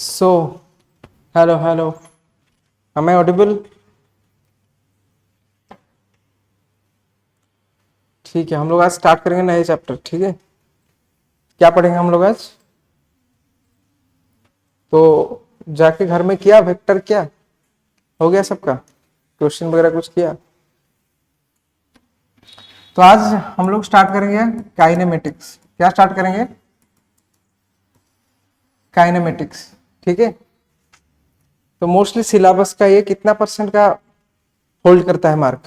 So hello hello, am I Audible? ठीक है, हम लोग आज स्टार्ट करेंगे नए चैप्टर। ठीक है, क्या पढ़ेंगे हम लोग आज? तो जाके घर में किया वेक्टर, क्या हो गया सबका? क्वेश्चन वगैरह कुछ किया? तो आज हम लोग स्टार्ट करेंगे काइनेमेटिक्स। क्या स्टार्ट करेंगे? काइनेमेटिक्स। ठीक है, तो मोस्टली सिलेबस का ये कितना परसेंट का होल्ड करता है मार्क?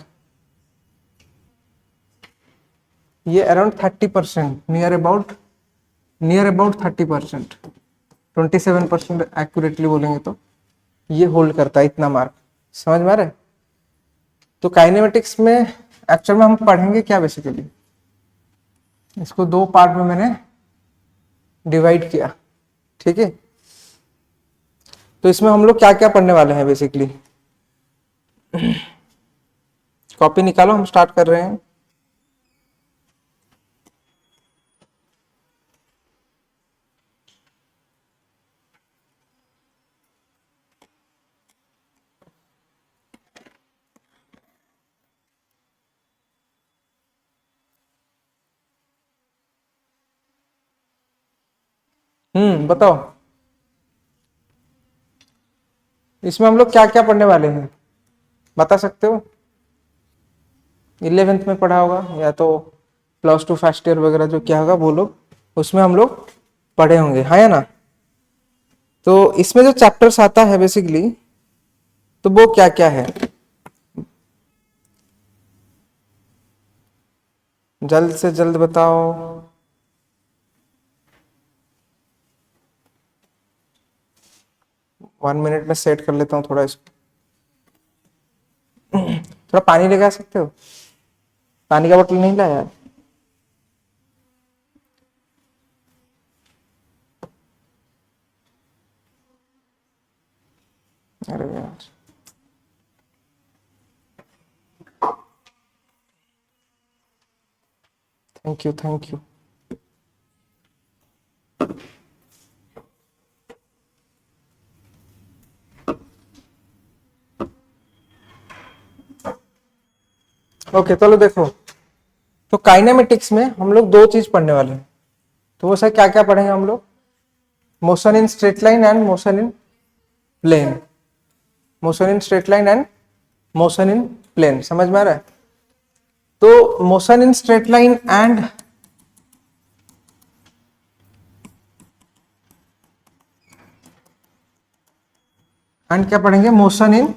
ये अराउंड 30%, नियर अबाउट 30%, 27% एक्यूरेटली बोलेंगे तो ये होल्ड करता है इतना मार्क। समझ में आ रहा है? तो काइनेमेटिक्स में एक्चुअल में हम पढ़ेंगे क्या बेसिकली, इसको दो पार्ट में मैंने डिवाइड किया। ठीक है, तो इसमें हम लोग क्या क्या पढ़ने वाले हैं बेसिकली। कॉपी निकालो, हम स्टार्ट कर रहे हैं। बताओ, इसमें हम लोग क्या क्या पढ़ने वाले हैं, बता सकते हो? 11th में पढ़ा होगा या तो +2 फर्स्ट ईयर वगैरह जो क्या होगा वो लोग उसमें हम लोग पढ़े होंगे, हाँ या ना? तो इसमें जो चैप्टर्स आता है बेसिकली, तो वो क्या क्या है, जल्द से जल्द बताओ। 1 मिनट में सेट कर लेता हूँ थोड़ा इसको। थोड़ा पानी लेके आ सकते हो? पानी का बोतल नहीं लाया? अरे यार, thank you thank you. Okay चलो देखो, तो काइनेमेटिक्स में हम लोग दो चीज पढ़ने वाले हैं। तो वो सर क्या क्या पढ़ेंगे हम लोग? Motion in straight line and motion in plane. Motion in straight line and motion in plane, समझ में आ रहा है? तो motion in straight line and क्या पढ़ेंगे? Motion in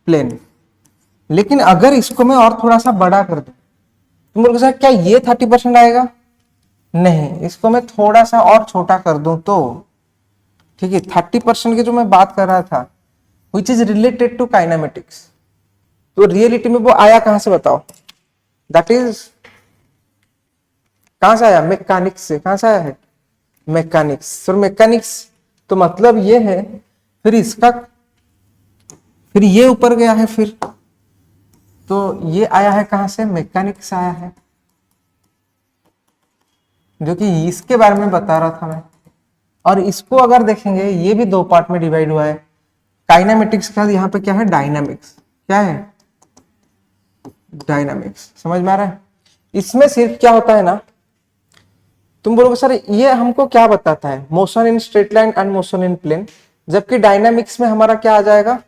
plane. लेकिन अगर इसको मैं और थोड़ा सा बड़ा कर दूं, तुम लोग सर क्या ये 30% आएगा? नहीं, इसको मैं थोड़ा सा और छोटा कर दूं तो, ठीक है, 30% की जो मैं बात कर रहा था which is related to kinematics, तो रियलिटी में वो आया कहां से बताओ? दैट इज कहां से आया? मैकेनिक्स से। कहां से आया है? मैकेनिक्स। सर मैकेनिक्स, तो मतलब ये है, फिर इसका, फिर ये ऊपर गया है, फिर तो ये आया है कहां से? मैकेनिक्स आया है, जो कि इसके बारे में बता रहा था मैं। और इसको अगर देखेंगे, ये भी दो पार्ट में डिवाइड हुआ है। काइनेमेटिक्स का यहाँ पे क्या है? डायनामिक्स। क्या है? डायनामिक्स। समझ में आ रहा है? इसमें सिर्फ क्या होता है ना, तुम बोलोगे सर ये हमको क्या बताता है, motion in straight line and motion in plane, जबकि डायनामिक्स में हमारा क्या आ जाएगा?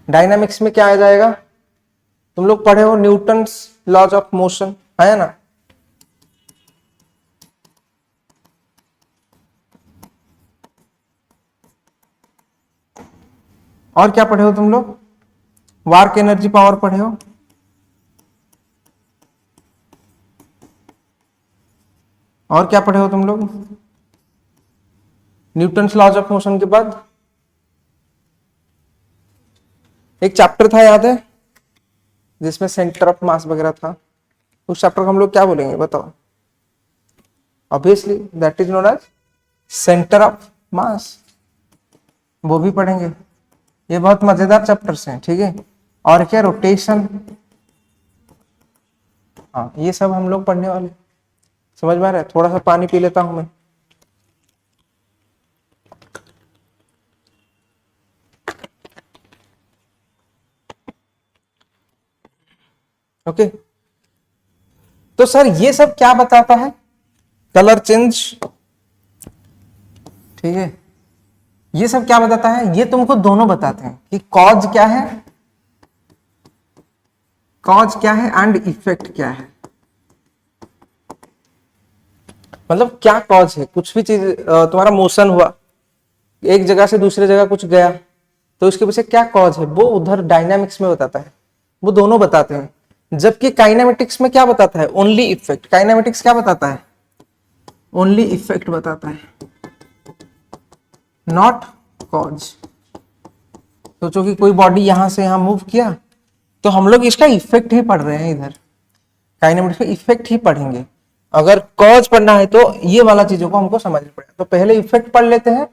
डायनामिक्स में क्या आ जाएगा? तुम लोग पढ़े हो न्यूटन्स लॉज ऑफ मोशन, है ना? और क्या पढ़े हो तुम लोग? वर्क एनर्जी पावर पढ़े हो? और क्या पढ़े हो तुम लोग न्यूटन्स लॉज ऑफ मोशन के बाद? एक चैप्टर था, याद है, जिसमें सेंटर ऑफ मास वगैरह था। उस चैप्टर को हम लोग क्या बोलेंगे बताओ? Obviously that is known as centre of mass, वो भी पढ़ेंगे। ये बहुत मजेदार चैप्टर्स हैं, ठीक है। और क्या? रोटेशन, हाँ ये सब हम लोग पढ़ने वाले, समझ में आ रहा है। थोड़ा सा पानी पी लेता हूं मैं। ओके, तो सर ये सब क्या बताता है? कलर चेंज, ठीक है। ये सब क्या बताता है? ये तुमको दोनों बताते हैं कि कॉज क्या है, कॉज क्या है एंड इफेक्ट क्या है। मतलब क्या कॉज है, कुछ भी चीज तुम्हारा मोशन हुआ, एक जगह से दूसरे जगह कुछ गया, तो उसके पीछे क्या कॉज है वो उधर डायनामिक्स में बताता है, वो दोनों बताते हैं। जबकि काइनेमेटिक्स में क्या बताता है? Only effect. काइनेमेटिक्स क्या बताता है? ओनली इफेक्ट बताता है, नॉट कॉज। सोचो कि कोई बॉडी यहां से यहां मूव किया, तो हम लोग इसका इफेक्ट ही पढ़ रहे हैं इधर, काइनेमेटिक्स में इफेक्ट ही पढ़ेंगे। अगर कॉज पढ़ना है तो ये वाला चीजों को हमको समझना पड़ेगा। तो पहले इफेक्ट पढ़ लेते हैं,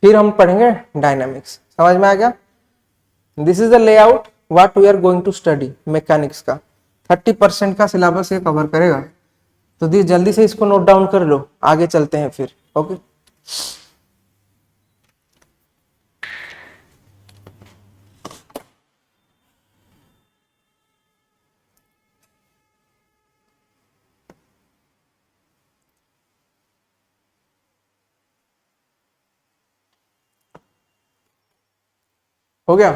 फिर हम पढ़ेंगे डायनामिक्स। समझ में आ गया? This is the layout what we are going to study mechanics का। 30% का सिलेबस ये कवर करेगा, तो दी जल्दी से इसको नोट डाउन कर लो, आगे चलते हैं फिर। ओके, हो गया।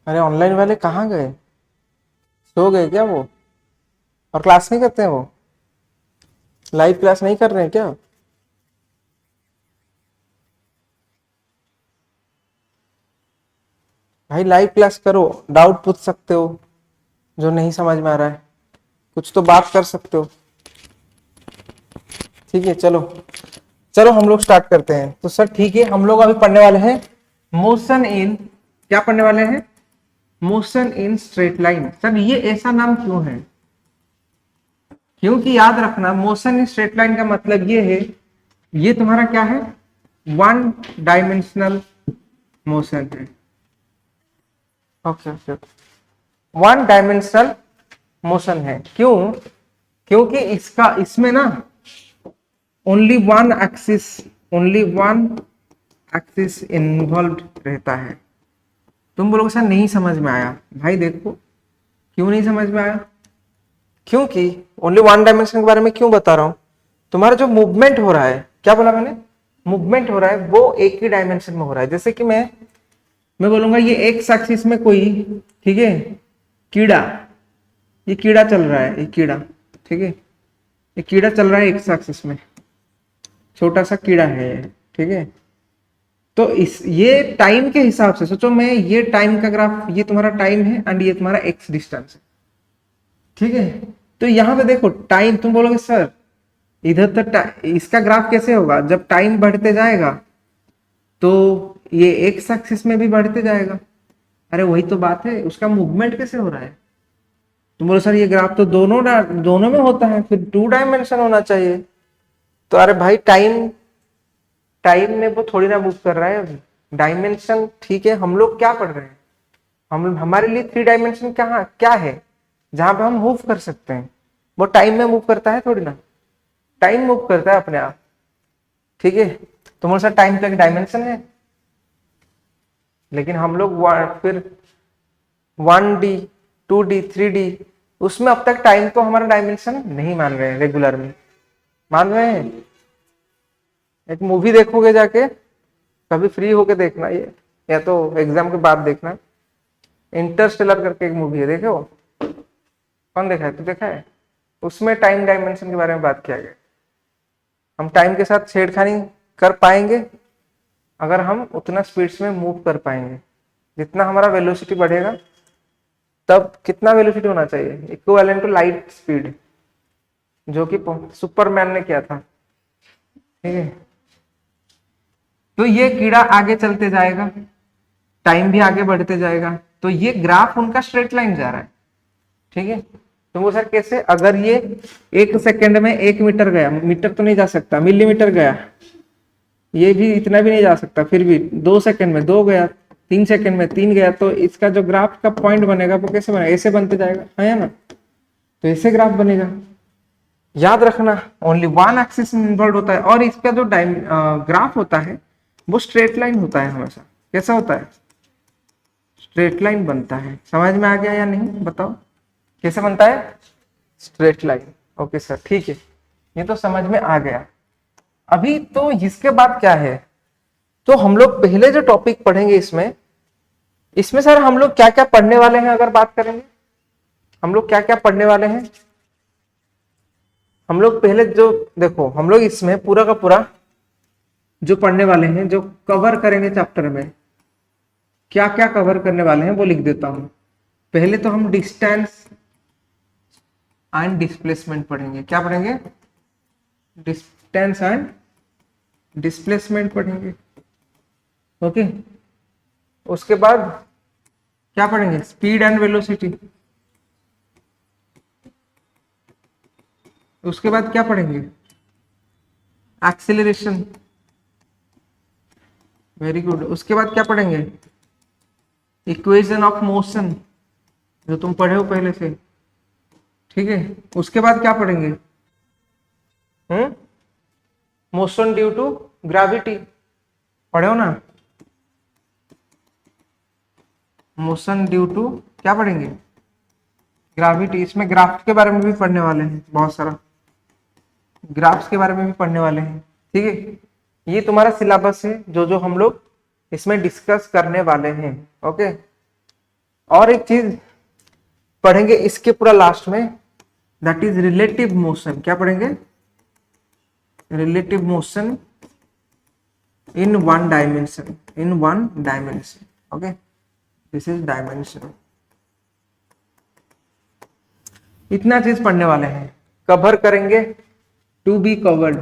अरे ऑनलाइन वाले कहाँ गए? सो गए क्या वो? और क्लास नहीं करते हैं वो? लाइव क्लास नहीं कर रहे हैं क्या? भाई लाइव क्लास करो, डाउट पूछ सकते हो जो नहीं समझ में आ रहा है, कुछ तो बात कर सकते हो। ठीक है, चलो चलो हम लोग स्टार्ट करते हैं। तो सर ठीक है, हम लोग अभी पढ़ने वाले हैं मोशन इन, क्या पढ़ने वाले हैं? Motion in straight line. Sir ये ऐसा नाम क्यों है? क्योंकि याद रखना, मोशन इन स्ट्रेट लाइन का मतलब ये है, ये तुम्हारा क्या है? वन डायमेंशनल मोशन है। Okay okay, one dimensional motion है। क्यों? क्योंकि इसका इसमें ना only one axis, only one axis involve रहता है। तुम बोलोगे सर नहीं समझ में आया। भाई देखो, क्यों नहीं समझ में आया? क्योंकि ओनली वन डायमेंशन के बारे में क्यों बता रहा हूं? तुम्हारा जो मूवमेंट हो रहा है, क्या बोला मैंने? मूवमेंट हो रहा है वो एक ही डायमेंशन में हो रहा है। जैसे कि मैं बोलूंगा ये एक्स एक्सिस में कोई, ठीक है, कीड़ा, ये कीड़ा चल रहा है, ये कीड़ा, ठीक है, ये कीड़ा चल रहा है एक्स एक्सिस में, छोटा सा कीड़ा है ये, ठीक है। तो इस ये टाइम के हिसाब से सोचो, मैं ये टाइम का ग्राफ, ये तुम्हारा टाइम है एंड ये तुम्हारा एक्स डिस्टेंस है, ठीक है। तो यहां पे देखो टाइम, तुम बोलोगे सर इधर तक इसका ग्राफ कैसे होगा? जब टाइम बढ़ते जाएगा तो ये एक्स एक्सिस में भी बढ़ते जाएगा। अरे वही तो बात है, उसका मूवमेंट कैसे हो रहा है? तुम बोलो सर ये ग्राफ तो दोनों दोनों में होता है, फिर 2 डायमेंशन होना चाहिए। तो अरे भाई टाइम, टाइम में वो थोड़ी ना मूव कर रहा है अभी, डायमेंशन, ठीक है। हम लोग क्या पढ़ रहे हैं? हम हमारे लिए 3 डायमेंशन कहाँ क्या है जहां पे हम मूव कर सकते हैं? वो टाइम में मूव करता है थोड़ी ना, टाइम मूव करता है अपने आप, ठीक है। तुम्हारे साथ टाइम का एक डायमेंशन है, लेकिन हम लोग फिर 1D 2D 3D, उसमें अब तक टाइम को हमारा डायमेंशन नहीं मान रहे हैं, रेगुलर में मान रहे हैं। एक मूवी देखोगे जाके, कभी फ्री होके देखना ये, या तो एग्जाम के बाद देखना, इंटरस्टेलर करके एक मूवी है, देखे हो? कौन देखा है? तू देखा है? उसमें टाइम डायमेंशन के बारे में बात किया गया। हम टाइम के साथ छेड़खानी कर पाएंगे अगर हम उतना स्पीड्स में मूव कर पाएंगे। जितना हमारा वेलोसिटी बढ़ेगा, तब कितना वेलोसिटी होना चाहिए? इक्विवेलेंट टू लाइट स्पीड, जो कि सुपरमैन ने किया था, ठीक है। तो ये कीड़ा आगे चलते जाएगा, टाइम भी आगे बढ़ते जाएगा, तो ये ग्राफ उनका स्ट्रेट लाइन जा रहा है। ठीक है, तो वो सर कैसे, अगर ये 1 सेकंड में 1 मीटर गया, मीटर तो नहीं जा सकता, मिलीमीटर गया, ये भी इतना भी नहीं जा सकता, फिर भी 2 सेकंड में 2 गया, 3 सेकंड में 3 गया, तो इसका जो ग्राफ का पॉइंट बनेगा वो कैसे बनेगा, ऐसे बनते जाएगा, है ना। तो ऐसे ग्राफ बनेगा। याद रखना ओनली वन एक्सिस इन्वॉल्व होता है, और इसका जो ग्राफ होता है वो स्ट्रेट लाइन होता है हमेशा। कैसा होता है, स्ट्रेट लाइन बनता है। समझ में आ गया या नहीं, बताओ कैसे बनता है, स्ट्रेट लाइन। ओके सर, ठीक है, ये तो समझ में आ गया। अभी तो इसके बाद क्या है, तो हम लोग पहले जो टॉपिक पढ़ेंगे इसमें सर हम लोग क्या क्या पढ़ने वाले हैं, अगर बात करेंगे हम लोग क्या क्या पढ़ने वाले हैं। हम लोग पहले जो देखो, हम लोग इसमें पूरा का पूरा जो पढ़ने वाले हैं, जो कवर करेंगे चैप्टर में, क्या क्या कवर करने वाले हैं वो लिख देता हूं। पहले तो हम डिस्टेंस एंड डिस्प्लेसमेंट पढ़ेंगे। क्या पढ़ेंगे, डिस्टेंस एंड डिस्प्लेसमेंट पढ़ेंगे। ओके, उसके बाद क्या पढ़ेंगे, स्पीड एंड वेलोसिटी। उसके बाद क्या पढ़ेंगे, एक्सीलरेशन। Very good. उसके बाद क्या पढ़ेंगे, इक्वेशन ऑफ मोशन, जो तुम पढ़े हो पहले से। ठीक है, उसके बाद क्या पढ़ेंगे, मोशन ड्यू टू ग्रेविटी, पढ़े हो ना। मोशन ड्यू टू क्या पढ़ेंगे, ग्रेविटी। इसमें ग्राफ्स के बारे में भी पढ़ने वाले हैं, बहुत सारा ग्राफ्स के बारे में भी पढ़ने वाले हैं। ठीक है, ये तुम्हारा सिलेबस है जो जो हम लोग इसमें डिस्कस करने वाले हैं। ओके, और एक चीज पढ़ेंगे इसके पूरा लास्ट में, दैट इज रिलेटिव मोशन। क्या पढ़ेंगे, relative motion in one dimension, in one dimension. Okay, this is dimension. इतना चीज पढ़ने वाले हैं, कवर करेंगे, to be covered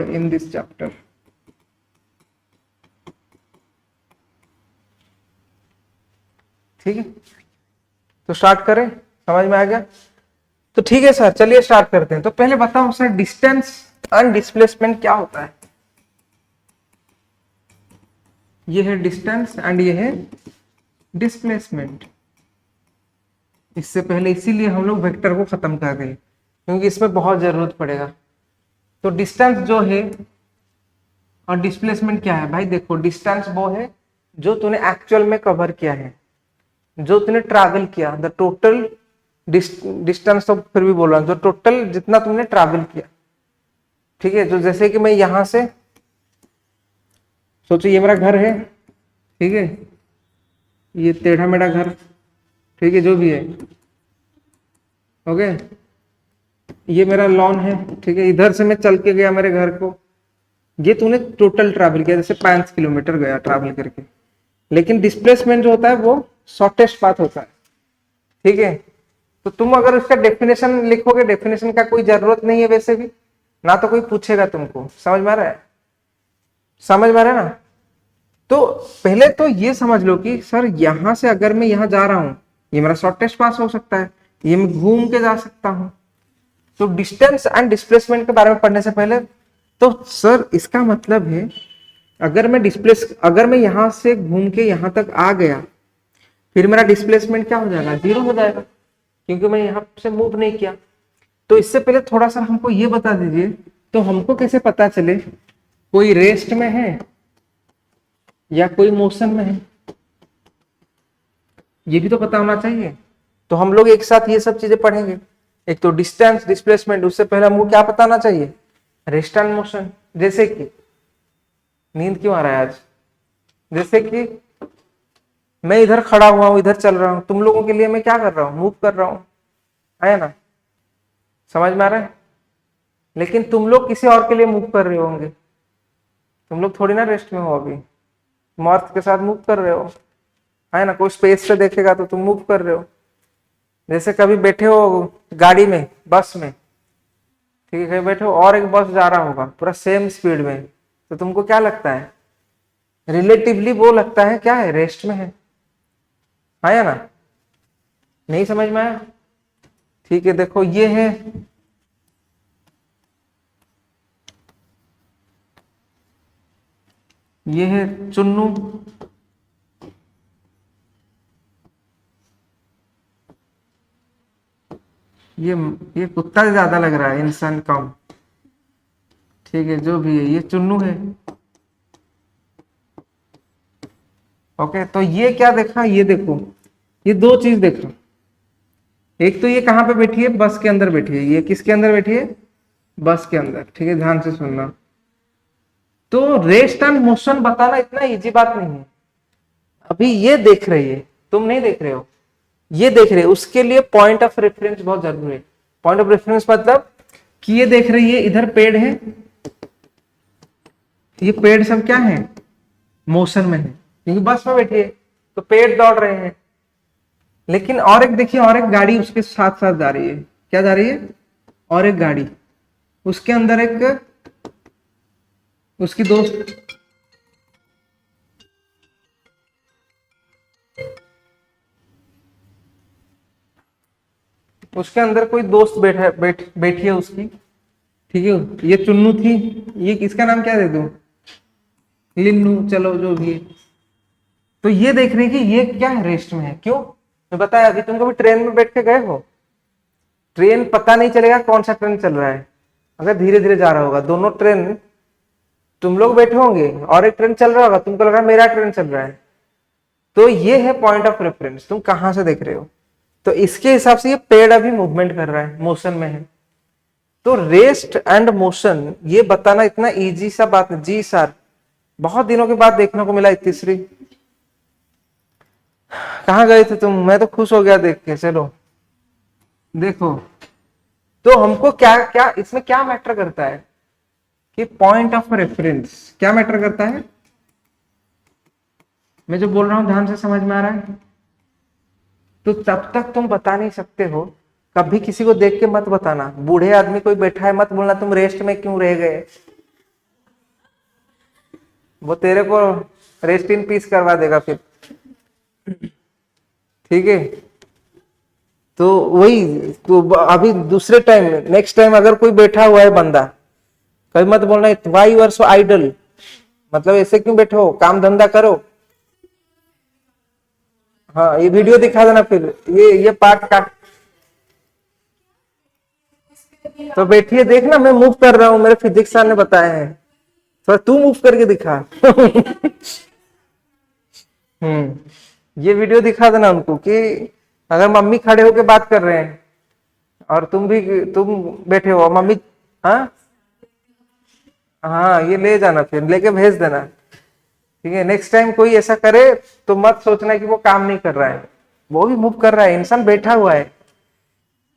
in this chapter. ठीक है, तो स्टार्ट करें, समझ में आ गया। तो ठीक है सर, चलिए स्टार्ट करते हैं। तो पहले बताओ सर, डिस्टेंस एंड डिस्प्लेसमेंट क्या होता है। ये है डिस्टेंस एंड ये है डिस्प्लेसमेंट। इससे पहले इसीलिए हम लोग वेक्टर को खत्म कर दें, क्योंकि इसमें बहुत जरूरत पड़ेगा। तो डिस्टेंस जो है और डिस्प्लेसमेंट क्या है भाई, देखो डिस्टेंस वो है जो तूने एक्चुअल में कवर किया है, जो तूने ट्रैवल किया, द टोटल डिस्टेंस, तो फिर भी बोल रहा हूं, जो टोटल जितना तुमने ट्रैवल किया। ठीक है, जो जैसे कि मैं यहां से सोचो, ये मेरा घर है, ठीक है, ये टेढ़ा मेढ़ा घर, ठीक है, जो भी है। ओके, ये मेरा लॉन है, ठीक है, इधर से मैं चल के गया मेरे घर को, ये तूने टोटल ट्रैवल किया, जैसे 5 किलोमीटर गया ट्रैवल करके। लेकिन डिस्प्लेसमेंट जो होता है वो शॉर्टेस्ट पाथ होता है। ठीक है, तो तुम अगर उसका डेफिनेशन लिखोगे, डेफिनेशन का कोई जरूरत नहीं है वैसे भी, ना तो कोई पूछेगा तुमको। समझ में आ रहा है, समझ में आ रहा है ना। तो पहले तो ये समझ लो कि सर यहां से अगर मैं यहां जा रहा हूं, ये मेरा शॉर्टेस्ट पास हो सकता है, ये मैं घूम के जा सकता हूं। तो डिस्टेंस एंड डिस्प्लेसमेंट के बारे में पढ़ने से पहले, तो सर इसका मतलब है अगर मैं यहां से घूम के यहां तक आ गया, फिर मेरा डिस्प्लेसमेंट क्या हो जाएगा, 0 हो जाएगा, क्योंकि मैं यहां से मूव नहीं किया। तो इससे पहले थोड़ा सा हमको ये बता दीजिए, तो हमको कैसे पता चले कोई रेस्ट में है या कोई मोशन में है, ये भी तो पता होना चाहिए। तो हम लोग एक साथ ये सब चीजें पढ़ेंगे, एक तो डिस्टेंस, डिस्प्लेसमेंट, उससे पहले हमको क्या पता होना चाहिए, रेस्ट एंड मोशन। जैसे कि नींद क्यों आ रहा है आज, जैसे कि मैं इधर खड़ा हुआ हूं, इधर चल रहा हूं, तुम लोगों के लिए मैं क्या कर रहा हूं, मूव कर रहा हूं, है ना, समझ में आ रहा है। लेकिन तुम लोग किसी और के लिए मूव कर रहे होंगे, तुम लोग थोड़ी ना रेस्ट में हो, अभी तुम अर्थ के साथ मूव कर रहे हो, है ना। कोई स्पेस से देखेगा तो तुम मूव कर रहे हो। जैसे कभी बैठे हो गाड़ी में, बस में, ठीक है, कहीं बैठे हो और एक बस जा रहा होगा पूरा सेम स्पीड में, तो तुमको क्या लगता है, रिलेटिवली वो लगता है क्या है, रेस्ट में है। आया ना, नहीं समझ में आया? ठीक है, देखो ये है, ये है चुन्नू, ये ये कुत्ता ज्यादा लग रहा है, इंसान कम। ठीक है, जो भी है, ये चुन्नू है। ओके, तो ये क्या देखा, ये देखो, ये दो चीज देखो। एक तो ये कहाँ पे बैठी है, बस के अंदर बैठी है। ये किसके अंदर बैठी है, बस के अंदर। ठीक है, ध्यान से सुनना। तो रेस्ट एंड मोशन बताना इतना इजी बात नहीं है। अभी ये देख रही है, तुम नहीं देख रहे हो, ये देख रहे हो, उसके लिए पॉइंट ऑफ रेफरेंस बहुत जरूरी है। पॉइंट ऑफ रेफरेंस मतलब कि ये देख रही है, इधर पेड़ है, ये पेड़ सब क्या है, मोशन में है, क्योंकि बस में बैठी है तो पेड़ दौड़ रहे हैं। लेकिन और एक देखिए, और एक गाड़ी उसके साथ साथ जा रही है। क्या जा रही है, और एक गाड़ी, उसके अंदर एक उसकी दोस्त, उसके अंदर कोई दोस्त बैठी है उसकी। ठीक है, ये चुन्नू थी, ये इसका नाम क्या दे दूं, लिन्नू, चलो जो भी है। तो ये देख रही कि ये क्या है, रेस्ट में है। क्यों, मैं बताया, अभी तुम कभी ट्रेन में बैठ के गए हो, ट्रेन पता नहीं चलेगा कौन सा ट्रेन चल रहा है, अगर धीरे धीरे जा रहा होगा। दोनों ट्रेन, तुम लोग बैठे होंगे और एक ट्रेन चल रहा होगा, तुमको लग रहा है मेरा ट्रेन चल रहा है। तो ये है पॉइंट ऑफ रेफरेंस, तुम कहां से देख रहे हो। तो इसके हिसाब से ये पेड़ अभी मूवमेंट कर रहा है, मोशन में है। तो रेस्ट एंड मोशन ये बताना इतना इजी सा बात नहीं। जी सर, बहुत दिनों के बाद देखने को मिला तीसरी। कहाँ गए थे तुम, मैं तो खुश हो गया देख के। चलो देखो, तो हमको क्या क्या इसमें क्या मैटर करता है कि पॉइंट ऑफ रेफरेंस क्या मैटर करता है। मैं जो बोल रहा हूं ध्यान से समझ में आ रहा है। तो तब तक तुम बता नहीं सकते हो, कभी किसी को देख के मत बताना। बूढ़े आदमी कोई बैठा है मत बोलना तुम रेस्ट में क्यों रह गए, वो तेरे को रेस्ट इन पीस करवा देगा फिर। ठीक है, तो वही तो अभी दूसरे टाइम, नेक्स्ट टाइम अगर कोई बैठा हुआ है बंदा, कभी मत बोलना why you are so idle, मतलब ऐसे क्यों बैठे हो, काम धंधा करो। हाँ, ये वीडियो दिखा देना फिर, ये पार्ट काट। तो बैठिए, देखना मैं मूव कर रहा हूँ, मेरे फिजिक्स सर ने बताया है, थोड़ा तू मूव करके दिखा। ये वीडियो दिखा देना उनको कि अगर मम्मी खड़े होके बात कर रहे हैं और तुम बैठे हो मम्मी, हाँ हाँ, ये ले जाना फिर लेके भेज देना। ठीक है, नेक्स्ट टाइम कोई ऐसा करे तो मत सोचना कि वो काम नहीं कर रहा है, वो भी मूव कर रहा है, इंसान बैठा हुआ है,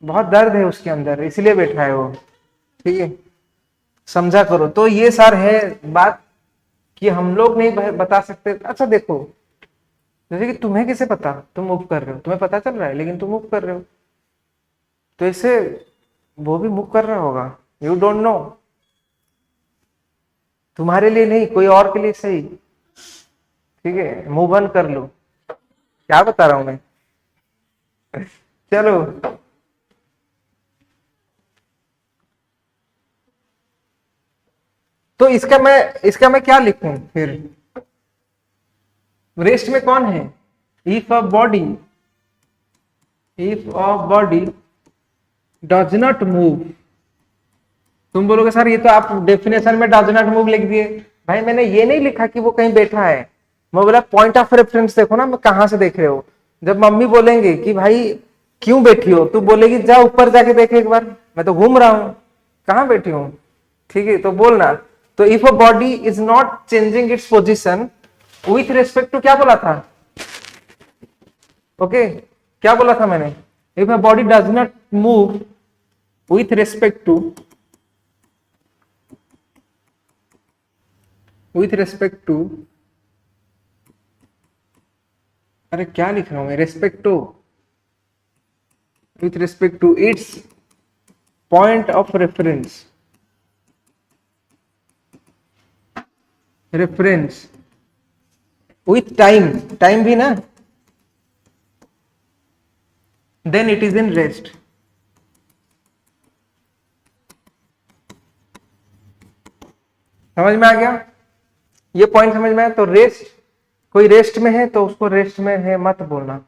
बहुत दर्द है उसके अंदर इसलिए बैठा है वो। ठीक है, समझा करो। तो ये सर है बात कि हम लोग नहीं बता सकते। अच्छा देखो, जैसे कि तुम्हें कैसे पता, तुम मूव कर रहे हो, तुम्हें पता चल रहा है लेकिन तुम मूव कर रहे हो, तो इससे वो भी मूव कर रहा होगा, यू डोंट नो। तुम्हारे लिए नहीं, कोई और के लिए सही। ठीक है, मूव ऑन कर लो, क्या बता रहा हूं मैं। चलो, तो इसका मैं क्या लिखूं फिर, रेस्ट में कौन है, if a body does not move. तुम बोलोगे सर ये तो आप डेफिनेशन में डज नॉट मूव लिख दिए। भाई मैंने ये नहीं लिखा कि वो कहीं बैठा है, मैं बोला पॉइंट ऑफ रेफरेंस देखो ना, मैं कहां से देख रहे हो। जब मम्मी बोलेंगे कि भाई क्यों बैठी हो, तू बोलेगी जा ऊपर जाके देखे एक बार, मैं तो घूम रहा हूं, कहाँ बैठी हूँ। ठीक है, तो बोलना। तो if a body is not changing its position with respect to, क्या बोला था, ओके क्या बोला था मैंने, if a body does not move with respect to, with respect to, अरे क्या लिख रहा हूं मैं, respect to, with respect to its point of reference, reference with time, time भी ना, then it is in rest. समझ में आ गया? ये पॉइंट समझ में आया? तो रेस्ट, कोई रेस्ट में है तो उसको रेस्ट में है मत बोलना।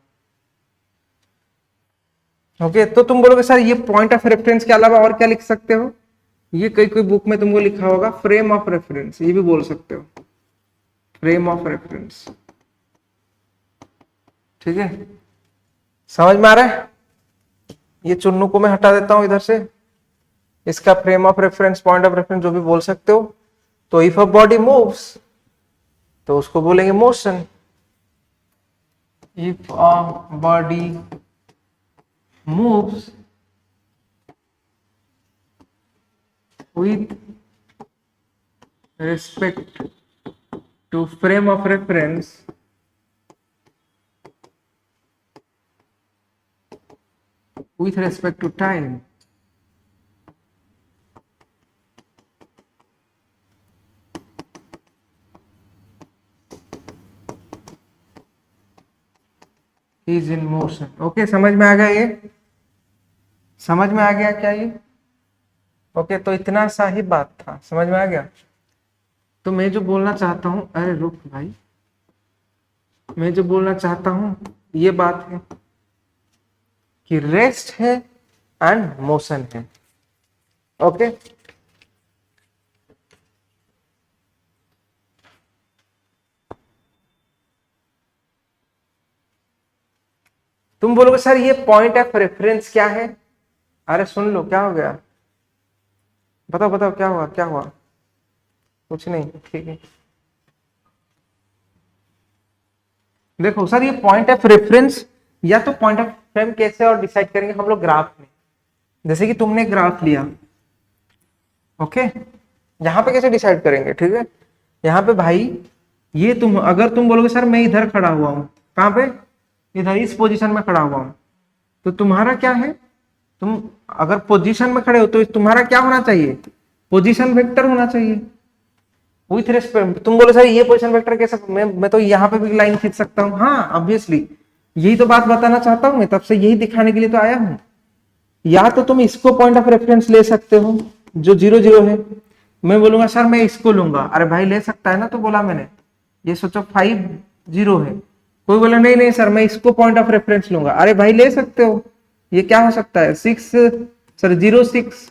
ओके, तो तुम बोलोगे सर ये पॉइंट ऑफ रेफरेंस के अलावा और क्या लिख सकते हो? ये कोई कोई बुक में तुमको लिखा होगा फ्रेम ऑफ रेफरेंस, ये भी बोल सकते हो, फ्रेम ऑफ रेफरेंस। ठीक है, समझ में आ रहा है? ये चुन्नू को मैं हटा देता हूं इधर से, इसका frame of reference, point of reference जो भी बोल सकते हो। तो इफ अ बॉडी मूव्स तो उसको बोलेंगे motion. If a body moves with respect to frame of reference with respect to time, is in motion। Okay, समझ में आ गया? ये समझ में आ गया क्या ये? ओके, तो इतना सा ही बात था, समझ में आ गया? तो मैं जो बोलना चाहता हूं, अरे रुक भाई, मैं जो बोलना चाहता हूं ये बात है कि रेस्ट है एंड मोशन है। ओके, तुम बोलोगे सर ये पॉइंट ऑफ रेफरेंस क्या है? अरे सुन लो, क्या हो गया? बताओ बताओ, क्या हुआ? क्या हुआ? कुछ नहीं, ठीक है। देखो सर, ये पॉइंट ऑफ रेफरेंस या तो पॉइंट ऑफ फ्रेम कैसे और डिसाइड करेंगे हम लोग? ग्राफ में। जैसे कि तुमने ग्राफ लिया, ओके, यहाँ पे कैसे डिसाइड करेंगे? ठीक है, यहाँ पे भाई ये तुम, अगर तुम बोलोगे सर मैं इधर खड़ा हुआ हूँ, कहाँ पे? इधर, इस पोजीशन में खड़ा हुआ हूँ, तो तुम्हारा क्या है? तुम अगर पोजीशन में खड़े हो तो तुम्हारा क्या होना चाहिए? पोजीशन वेक्टर होना चाहिए विथ रेस्पेक्ट। तुम बोलो सर ये पोजीशन वेक्टर कैसे? मैं तो यहाँ पे भी लाइन खींच सकता हूँ। हाँ, ऑब्वियसली, यही तो बात बताना चाहता हूँ मैं, तब से यही दिखाने के लिए तो आया हूँ। या तो तुम इसको पॉइंट ऑफ रेफरेंस ले सकते हो जो 0 0 है, मैं बोलूंगा सर मैं इसको लूंगा, अरे भाई ले सकता है ना, तो बोला मैंने। ये सोचो 5 0 है, कोई बोला नहीं नहीं सर मैं इसको पॉइंट ऑफ रेफरेंस लूंगा, अरे भाई ले सकते हो। ये क्या हो सकता है? 6 सर 0 6,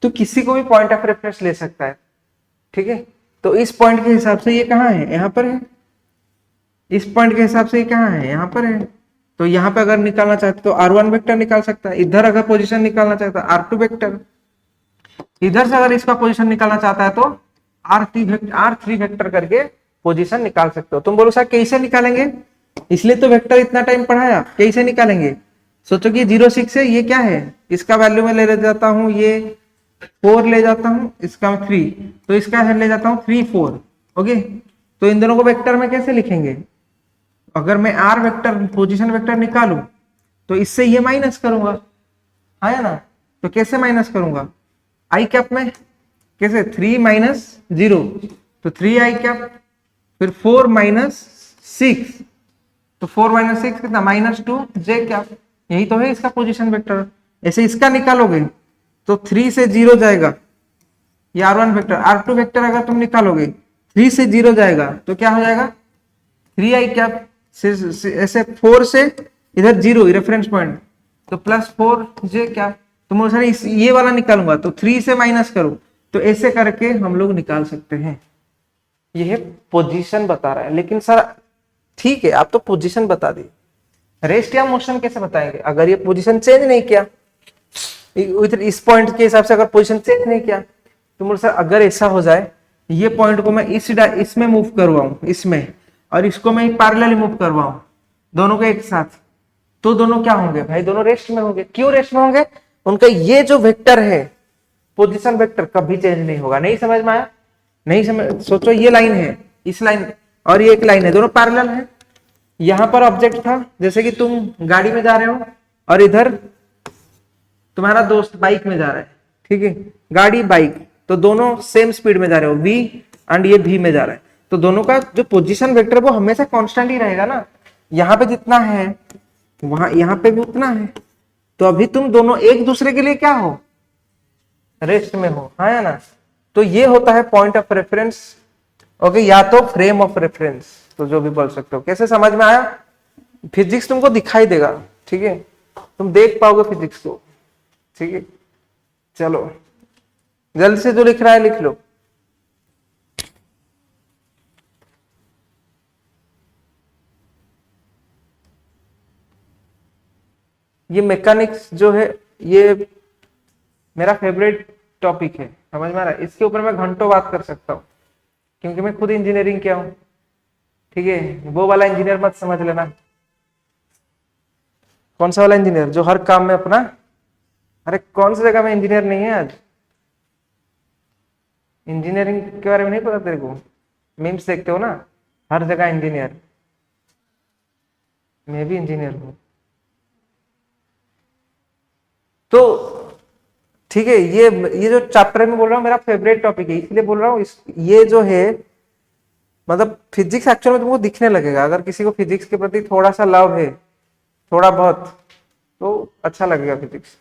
तो किसी को भी पॉइंट ऑफ रेफरेंस ले सकता है। ठीक है, तो इस पॉइंट के हिसाब से ये कहाँ है? यहाँ पर है। इस पॉइंट के हिसाब से ये कहाँ है? यहाँ पर है। तो यहाँ पे अगर निकालना चाहते तो R1 वेक्टर निकाल सकता है, इधर अगर पोजीशन निकालना चाहता है R2 वेक्टर, इधर से अगर इसका पोजीशन निकालना चाहता है तो R3 वेक्टर करके पोजीशन निकाल सकते हो। तुम बोलो सर कैसे निकालेंगे? इसलिए तो वेक्टर इतना टाइम पढ़ाया, कैसे निकालेंगे? सोचो कि 0 6 है, ये क्या है? इसका वैल्यू में ले जाता हूँ, ये 4 ले जाता हूँ, इसका 3, तो इसका ले जाता हूँ 3 4। ओके, तो इन दोनों को वेक्टर में कैसे लिखेंगे? अगर मैं R वेक्टर पोजीशन वेक्टर निकालूं तो इससे ये माइनस करूंगा, है ना? तो कैसे माइनस करूंगा? आई कैप में कैसे? 3 - 0, तो 3 आई कैप, फिर 4 - 6, तो 4 - 6 कितना? -2 जे कैप। यही तो है इसका पोजीशन वेक्टर। ऐसे इसका निकालोगे तो 3 से 0 जाएगा, ये R1 वेक्टर। R2 वेक्टर अगर तुम निकालोगे 3 से 0 जाएगा तो क्या हो जाएगा? 3 आई कैप। ऐसे 4 से इधर 0 रेफरेंस पॉइंट, तो +4 जे कैप। तुम सर ये वाला निकालूंगा तो 3 से माइनस करो, तो ऐसे करके हम लोग निकाल सकते हैं। ये पोजीशन बता रहा है, लेकिन सर ठीक है आप तो पोजीशन बता दी, रेस्ट या मोशन कैसे बताएंगे? अगर ये पोजीशन चेंज नहीं किया, इस पॉइंट के हिसाब से अगर पोजीशन चेंज नहीं किया, तो बोल सर अगर ऐसा हो जाए, ये पॉइंट को मैं इसमें मूव करवाऊं, इसमें, और इसको मैं पैरेलल मूव करवाऊं, दोनों को एक साथ, तो दोनों क्या होंगे भाई? दोनों रेस्ट में होंगे। क्यों रेस्ट में होंगे? उनका ये जो वेक्टर है पोजीशन वेक्टर कभी चेंज नहीं होगा। नहीं समझ में आया? नहीं समझ? सोचो ये लाइन है, इस लाइन और ये एक लाइन है, दोनों पैरेलल है। यहां पर ऑब्जेक्ट था, जैसे कि तुम गाड़ी में जा रहे हो और इधर तुम्हारा दोस्त बाइक में जा रहा है, ठीक है, गाड़ी बाइक, तो दोनों सेम स्पीड में जा रहे हो, v एंड ये v में जा रहा है, तो दोनों का जो पोजीशन वेक्टर वो हमेशा कांस्टेंट ही रहेगा ना, यहाँ पे जितना है वहां यहाँ पे भी उतना है। तो अभी तुम दोनों एक दूसरे के लिए क्या हो, रेस्ट में हो, हाँ या ना। तो ये होता है पॉइंट ऑफ रेफरेंस, ओके, या तो फ्रेम ऑफ रेफरेंस, तो जो भी बोल सकते हो। कैसे समझ में आया? फिजिक्स तुमको दिखाई देगा, ठीक है, तुम देख पाओगे फिजिक्स को, ठीक है। चलो जल्द से जो लिख रहा है लिख लो। ये मैकेनिक्स जो है ये मेरा फेवरेट टॉपिक है, समझ में आ रहा है? इसके ऊपर मैं घंटों बात कर सकता हूँ, क्योंकि मैं खुद इंजीनियरिंग किया हूँ, ठीक है। वो वाला इंजीनियर मत समझ लेना। कौन सा वाला इंजीनियर जो हर काम में अपना, अरे कौन सी जगह में इंजीनियर नहीं है आज? इंजीनियरिंग के बारे में नहीं पता तेरे को? मीम्स देखते हो ना, हर जगह इंजीनियर। मैं भी इंजीनियर हूँ। तो ठीक है, ये जो चैप्टर में बोल रहा हूँ मेरा फेवरेट टॉपिक है, इसलिए बोल रहा हूँ। ये जो है मतलब फिजिक्स एक्चुअल में तुमको दिखने लगेगा, अगर किसी को फिजिक्स के प्रति थोड़ा सा लव है, थोड़ा बहुत, तो अच्छा लगेगा फिजिक्स।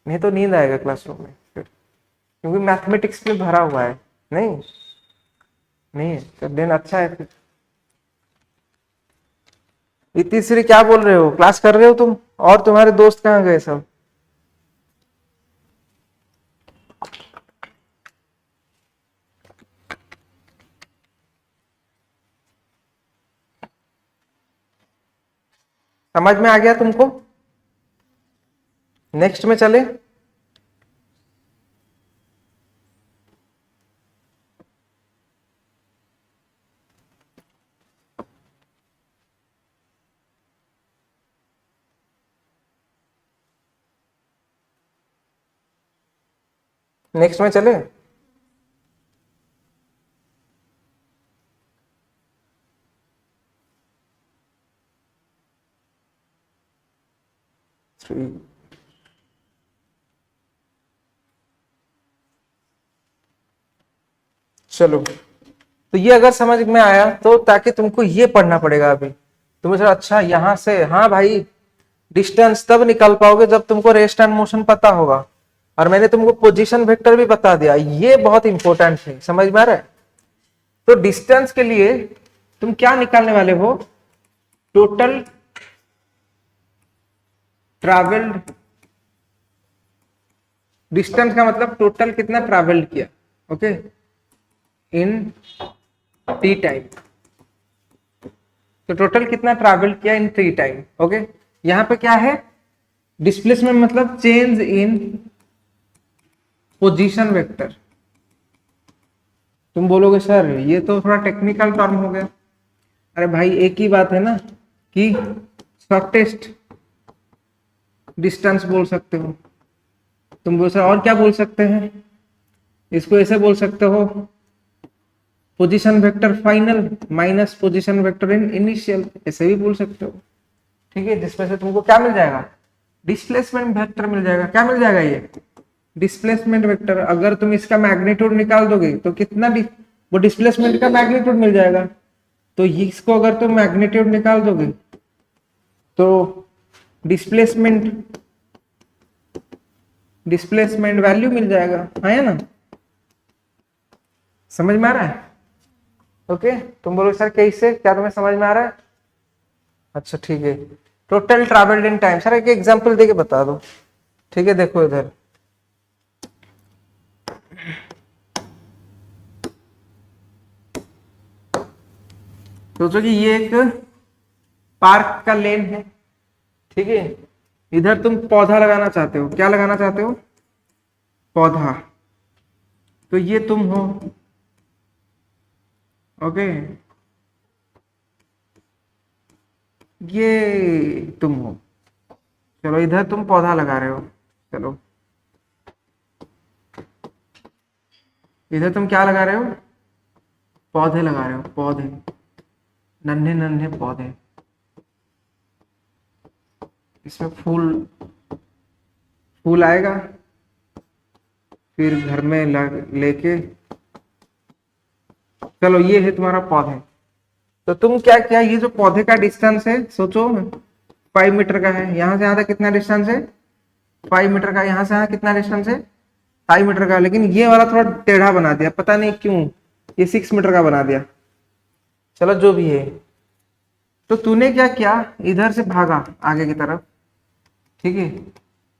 नहीं तो नींद आएगा क्लासरूम में फिर, क्योंकि मैथमेटिक्स में भरा हुआ है। नहीं नहीं है तो दिन अच्छा है फिर। इतनी सीरी क्या बोल रहे हो, क्लास कर रहे हो तुम? और तुम्हारे दोस्त कहाँ गए सब? समझ में आ गया तुमको? नेक्स्ट में चले। नेक्स्ट में चले। थ्री, चलो। तो ये अगर समझ में आया तो ताकि तुमको ये पढ़ना पड़ेगा अभी। तुम्हें सोचा अच्छा यहां से, हाँ भाई, डिस्टेंस तब निकाल पाओगे जब तुमको रेस्ट एंड मोशन पता होगा। और मैंने तुमको पोजीशन वेक्टर भी बता दिया, ये बहुत इंपॉर्टेंट है, समझ में आ रहा है? तो डिस्टेंस के लिए तुम क्या निकालने वाले हो? टोटल ट्रैवल्ड, डिस्टेंस का मतलब टोटल कितना ट्रैवल्ड किया, ओके, इन टी टाइम। तो टोटल कितना ट्रैवल किया इन टी टाइम, ओके। यहां पे क्या है? डिस्प्लेसमेंट मतलब चेंज इन पोजीशन वेक्टर। तुम बोलोगे सर ये तो थोड़ा टेक्निकल टर्म हो गया। अरे भाई एक ही बात है ना, कि शॉर्टेस्ट डिस्टेंस बोल सकते हो तुम। बोल सर और क्या बोल सकते हैं? इसको ऐसे बोल सकते हो, position vector final minus position vector in initial, ऐसे भी बोल सकते हो, ठीक है। जिसमें से तुमको क्या मिल जाएगा? डिस्प्लेसमेंट वेक्टर मिल जाएगा। क्या मिल जाएगा? ये डिस्प्लेसमेंट वेक्टर। अगर तुम इसका मैग्नीट्यूड निकाल दोगे तो कितना वो डिस्प्लेसमेंट का मैग्नीट्यूड मिल जाएगा। तो इसको अगर तुम मैग्नीट्यूड निकाल दोगे तो डिस्प्लेसमेंट डिस्प्लेसमेंट वैल्यू मिल जाएगा, है ना? समझ में आ रहा है? ओके, तुम बोलो सर कैसे, क्या तुम्हें समझ में आ रहा है? अच्छा ठीक है। Total travelled in time, sir एक एग्जांपल देके बता दो, ठीक है। देखो इधर, सोचो कि ये एक पार्क का लेन है, ठीक है। इधर तुम पौधा लगाना चाहते हो। क्या लगाना चाहते हो? पौधा। तो ये तुम हो, ओके, ये तुम हो। चलो इधर तुम पौधा लगा रहे हो, चलो इधर तुम क्या लगा रहे हो? पौधे लगा रहे हो, पौधे, नन्हे नन्हे पौधे। इसमें फूल फूल आएगा, फिर घर में लेके चलो ये है तुम्हारा पौधे। तो तुम क्या किया, ये जो पौधे का डिस्टेंस है सोचो 5 मीटर का है, यहाँ से यहाँ तक कितना डिस्टेंस है 5 मीटर का, यहाँ से यहाँ कितना डिस्टेंस है 5 मीटर का, लेकिन ये वाला थोड़ा टेढ़ा बना दिया, पता नहीं क्यों ये 6 मीटर का बना दिया। चलो जो भी है, तो तूने क्या किया, इधर से भागा आगे की तरफ, ठीक है,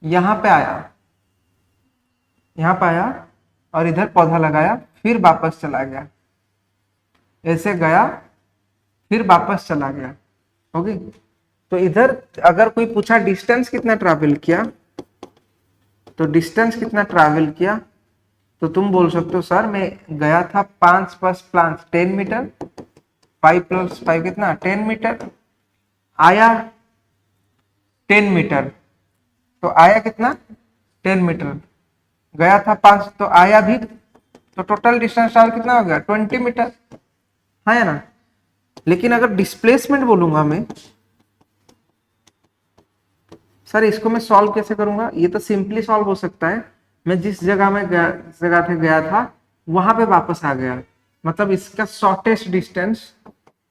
यहाँ पे आया, यहाँ पे आया और इधर पौधा लगाया, फिर वापस चला गया, ऐसे गया फिर वापस चला गया। ओके, तो इधर अगर कोई पूछा डिस्टेंस कितना ट्रैवल किया, तो डिस्टेंस कितना ट्रैवल किया, तो तुम बोल सकते हो सर मैं गया था 5 + 5 10 मीटर, 5 + 5 कितना 10 मीटर, आया 10 मीटर, तो आया कितना 10 मीटर, गया था 5 तो आया भी, तो टोटल डिस्टेंस ट्रैवल कितना हो गया 20 मीटर, है ना। लेकिन अगर डिस्प्लेसमेंट बोलूंगा मैं, सर इसको मैं सॉल्व कैसे करूंगा, ये तो सिंपली सॉल्व हो सकता है, मैं जिस जगह में जगह पे गया था वहां पे वापस आ गया, मतलब इसका शॉर्टेस्ट डिस्टेंस,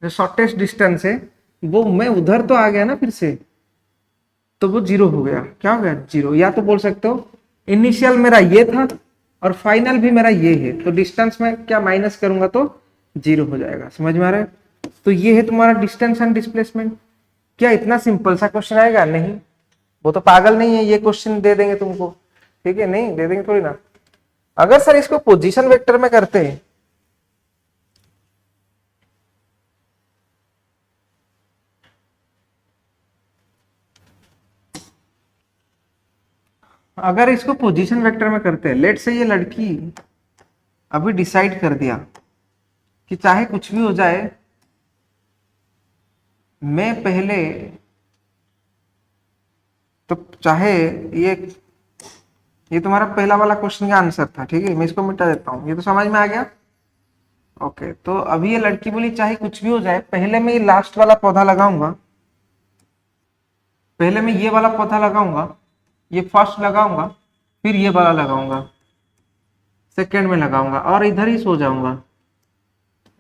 जो शॉर्टेस्ट डिस्टेंस है वो मैं उधर तो आ गया ना फिर से, तो वो 0 हो गया, क्या हो गया 0। या तो बोल सकते हो इनिशियल मेरा ये था और फाइनल भी मेरा ये है, तो डिस्टेंस में क्या माइनस करूंगा तो 0 हो जाएगा, समझ में आ रहा है। तो ये है तुम्हारा डिस्टेंस एंड डिस्प्लेसमेंट। क्या इतना सिंपल सा क्वेश्चन आएगा, नहीं, वो तो पागल नहीं है, ये क्वेश्चन दे देंगे तुमको, ठीक है, नहीं दे देंगे थोड़ी ना। अगर सर इसको पोजीशन वेक्टर में करते हैं, अगर इसको पोजीशन वेक्टर में करते हैं, लेट से ये लड़की अभी डिसाइड कर दिया कि चाहे कुछ भी हो जाए मैं पहले, तो चाहे ये तुम्हारा पहला वाला क्वेश्चन का आंसर था, ठीक है, मैं इसको मिटा देता हूँ, ये तो समझ में आ गया। ओके, तो अभी ये लड़की बोली चाहे कुछ भी हो जाए पहले मैं ये लास्ट वाला पौधा लगाऊंगा, पहले मैं ये वाला पौधा लगाऊंगा, ये फर्स्ट लगाऊंगा, फिर ये वाला लगाऊंगा, सेकेंड में लगाऊंगा और इधर ही सो जाऊंगा,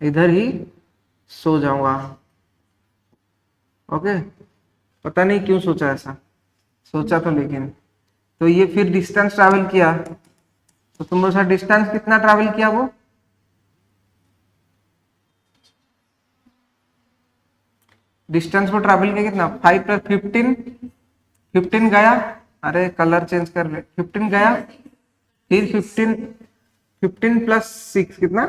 इधर ही सो जाऊंगा। ओके, पता नहीं क्यों सोचा ऐसा, सोचा तो लेकिन, तो ये फिर डिस्टेंस ट्रैवल किया, तो तुम लोग डिस्टेंस कितना ट्रैवल किया, वो डिस्टेंस वो ट्रैवल किया कितना 5 + 15, 15 गया, अरे कलर चेंज कर ले, 15 गया, फिर 15, 15 + 6 कितना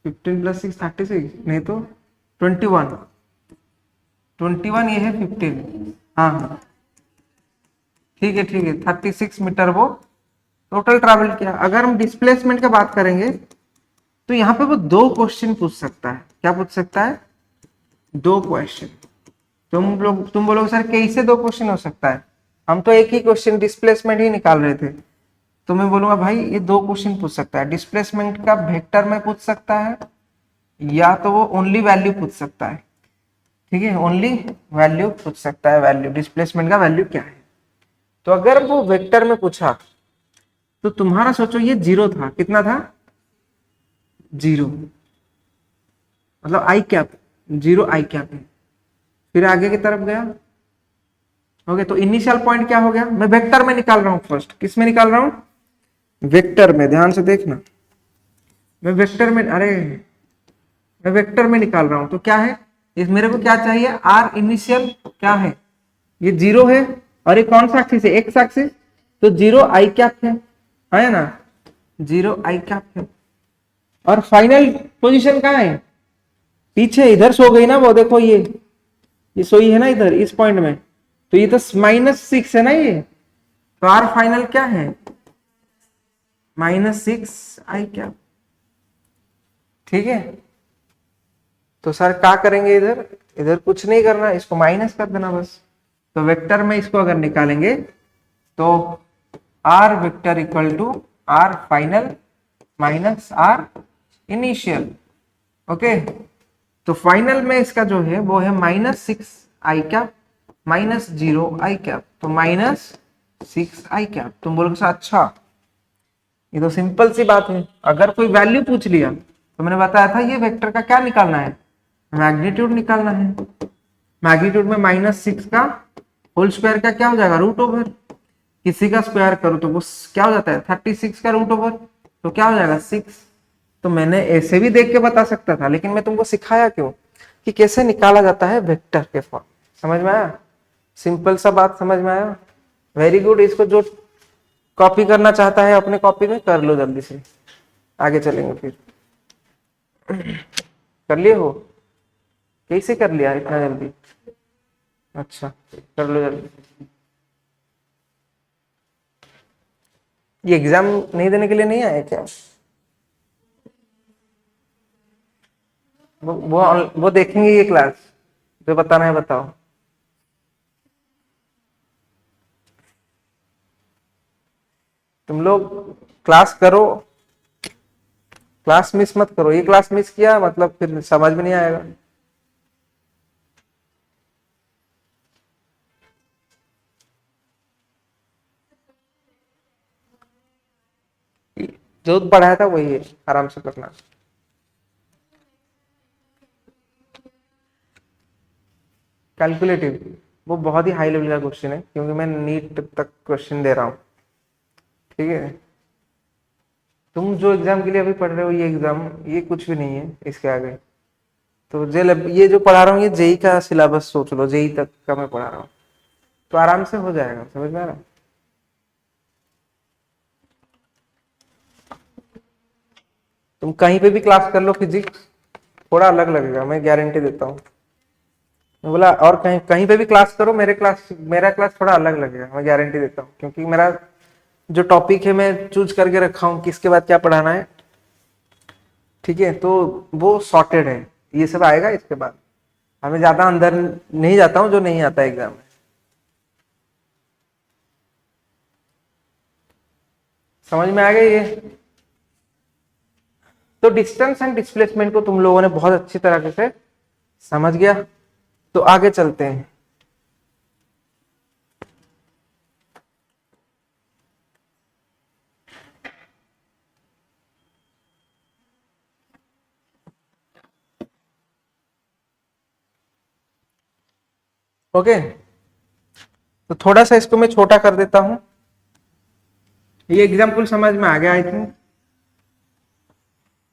15 + 6 36, नहीं तो 21, 21 ये है 15, हाँ हाँ ठीक है 36 मीटर वो टोटल ट्रैवल किया। अगर हम डिस्प्लेसमेंट की बात करेंगे तो यहाँ पे वो 2 क्वेश्चन पूछ सकता है, क्या पूछ सकता है 2 क्वेश्चन। तुम बोलोगे सर कैसे 2 क्वेश्चन हो सकता है, हम तो एक ही क्वेश्चन डिस्प्लेसमेंट ही निकाल रहे थे, तो मैं बोलूंगा भाई ये 2 क्वेश्चन पूछ सकता है, डिस्प्लेसमेंट का वेक्टर में पूछ सकता है या तो वो ओनली वैल्यू पूछ सकता है, ठीक है, ओनली वैल्यू पूछ सकता है, वैल्यू डिस्प्लेसमेंट का वैल्यू क्या है। तो अगर वो वेक्टर में पूछा तो तुम्हारा सोचो ये 0 था, कितना था 0, मतलब आई कैप 0 आई कैप है, फिर आगे की तरफ गया, ओके, तो इनिशियल पॉइंट क्या हो गया, मैं वेक्टर में निकाल रहा हूं, फर्स्ट किस में निकाल रहा हूं वेक्टर में, ध्यान से देखना, मैं वेक्टर में, अरे मैं वेक्टर में निकाल रहा हूं, तो क्या है इस मेरे को क्या चाहिए आर इनिशियल क्या है, ये 0 है और ये कौन सा एक्सिस है एक्स एक्सिस, तो 0 आई कैप है ना, 0 आई कैप है। और फाइनल पोजीशन कहाँ है पीछे, इधर सो गई ना वो, देखो ये सोई है ना इधर इस पॉइंट में, तो ये तो -6 है ना ये, तो आर फाइनल क्या है -6 आई कैप, ठीक है। तो सर क्या करेंगे, इधर इधर कुछ नहीं करना, इसको माइनस कर देना बस। तो वेक्टर में इसको अगर निकालेंगे तो R vector equal to R final minus R initial, okay. तो फाइनल में इसका जो है वो है -6 आई कैप -0 आई कैप, तो -6 आई कैप। तुम बोलोगे अच्छा ये तो सिंपल सी बात है, अगर कोई वैल्यू पूछ लिया तो मैंने बताया था ये वेक्टर का क्या निकालना है, मैग्नीट्यूड निकालना है। मैग्नीट्यूड में -6 का होल स्क्वायर का क्या हो जाएगा, रूट ओवर। किसी का स्क्वायर करो तो वो क्या हो जाता है 36 का रूट ओवर, तो क्या हो जाएगा 6। तो मैंने ऐसे भी देख के बता सकता था, लेकिन मैं तुमको सिखाया क्यों कि कैसे निकाला जाता है वेक्टर के फॉर्म। समझ में आया, सिंपल सा बात समझ में आया। Very good. इसको जो कॉपी करना चाहता है अपने कॉपी में कर लो, जल्दी से आगे चलेंगे। फिर कर लिए हो, कैसे कर लिया इतना जल्दी, अच्छा कर लो जल्दी। ये एग्जाम नहीं देने के लिए नहीं आए क्या, वो देखेंगे ये क्लास, जो बताना है बताओ। तुम लोग क्लास करो, क्लास मिस मत करो। ये क्लास मिस किया मतलब फिर समझ में नहीं आएगा। जो पढ़ाया था वही है, आराम से करना। कैलकुलेटिव वो बहुत ही हाई लेवल का क्वेश्चन है, क्योंकि मैं नीट तक क्वेश्चन दे रहा हूँ, ठीक है। तुम जो एग्जाम के लिए अभी पढ़ रहे हो, ये एग्जाम ये कुछ भी नहीं है इसके आगे। तो ये जो पढ़ा रहा हूँ ये जेई का सिलेबस सोच लो, जेई तक का मैं पढ़ा रहा हूँ, तो आराम से हो जाएगा। समझ में आ रहा है। तुम कहीं पे भी क्लास कर लो फिजिक्स, थोड़ा अलग लगेगा, मैं गारंटी देता हूँ। मैं बोला और कहीं कहीं पे भी क्लास करो, मेरा क्लास थोड़ा अलग लगेगा, मैं गारंटी देता हूँ, क्योंकि मेरा जो टॉपिक है मैं चूज करके रखा हूँ किसके बाद क्या पढ़ाना है, ठीक है। तो वो सॉर्टेड है, ये सब आएगा इसके बाद। हमें ज्यादा अंदर नहीं जाता हूँ जो नहीं आता एग्जाम में। समझ में आ गया ये। तो डिस्टेंस एंड डिस्प्लेसमेंट को तुम लोगों ने बहुत अच्छी तरीके से समझ गया। तो आगे चलते हैं। ओके, तो थोड़ा सा इसको मैं छोटा कर देता हूं। ये एग्जाम्पल समझ में आ गया आई थिंक।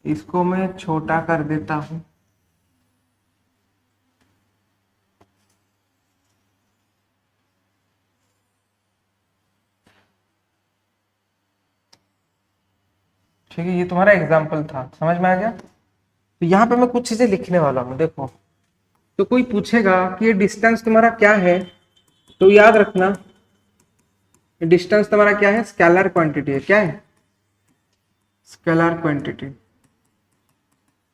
इसको मैं छोटा कर देता हूं। ठीक है, ये तुम्हारा एग्जाम्पल था, समझ में आ गया। तो यहाँ पे मैं कुछ चीजें लिखने वाला हूँ, देखो। तो कोई पूछेगा कि ये डिस्टेंस तुम्हारा क्या है, तो याद रखना डिस्टेंस तुम्हारा क्या है, स्केलर क्वांटिटी है। क्या है, स्केलर क्वांटिटी।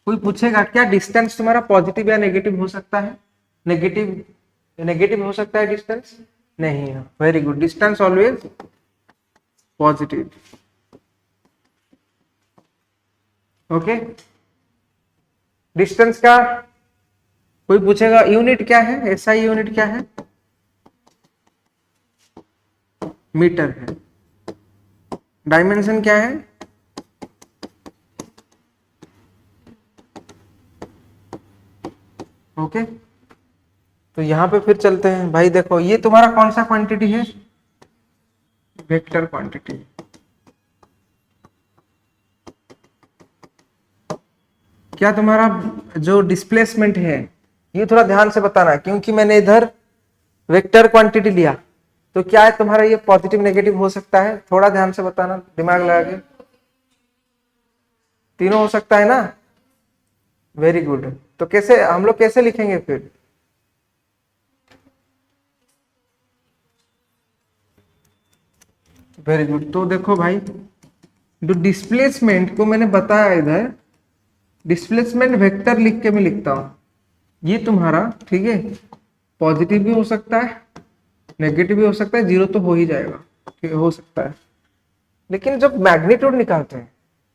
कोई पूछेगा क्या डिस्टेंस तुम्हारा पॉजिटिव या नेगेटिव हो सकता है, नेगेटिव नेगेटिव हो सकता है डिस्टेंस, नहीं है। Very good, distance always positive. Okay, distance का कोई पूछेगा यूनिट क्या है, ऐसा यूनिट क्या है, मीटर है। डायमेंशन क्या है, ओके। तो यहां पे फिर चलते हैं भाई। देखो ये तुम्हारा कौन सा क्वांटिटी है, वेक्टर क्वांटिटी। क्या तुम्हारा जो डिस्प्लेसमेंट है, ये थोड़ा ध्यान से बताना, क्योंकि मैंने इधर वेक्टर क्वांटिटी लिया, तो क्या है तुम्हारा ये पॉजिटिव नेगेटिव हो सकता है, थोड़ा ध्यान से बताना, दिमाग लगा के। तीनों हो सकता है ना, वेरी गुड। तो कैसे हम लोग कैसे लिखेंगे फिर, वेरी गुड। तो देखो भाई, जो डिस्प्लेसमेंट को मैंने बताया इधर, डिस्प्लेसमेंट वेक्टर लिख के मैं लिखता हूं, ये तुम्हारा, ठीक है, पॉजिटिव भी हो सकता है, नेगेटिव भी हो सकता है, जीरो तो हो ही जाएगा, ठीक है, हो सकता है। लेकिन जब मैग्नीट्यूड निकालते हैं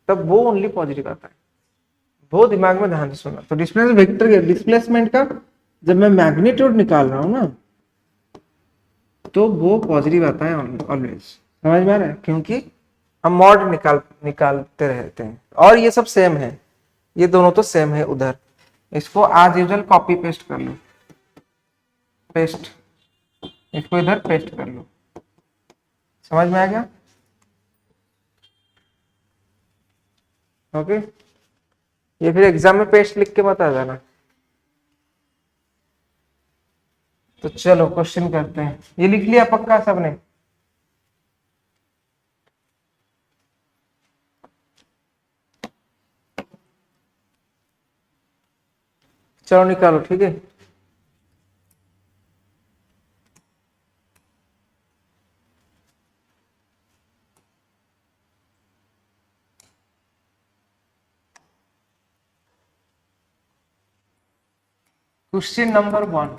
तब वो ओनली पॉजिटिव आता है, वो दिमाग में ध्यान से सुनना। तो डिस्प्लेसमेंट का जब मैं मैग्नीट्यूड निकाल रहा हूं ना, तो वो पॉजिटिव आता है ऑलवेज। समझ में आ रहा है, क्योंकि हम मॉड निकालते रहते हैं, और ये सब सेम है। ये दोनों तो सेम है उधर, इसको एज यूजुअल कॉपी पेस्ट कर लो, पेस्ट, इसको इधर पेस्ट कर लो। समझ में आ गया? ओके, ये फिर एग्जाम में पेस्ट लिख के बता देना। तो चलो क्वेश्चन करते हैं। ये लिख लिया पक्का सबने? चलो निकालो, ठीक है। क्वेश्चन नंबर 1,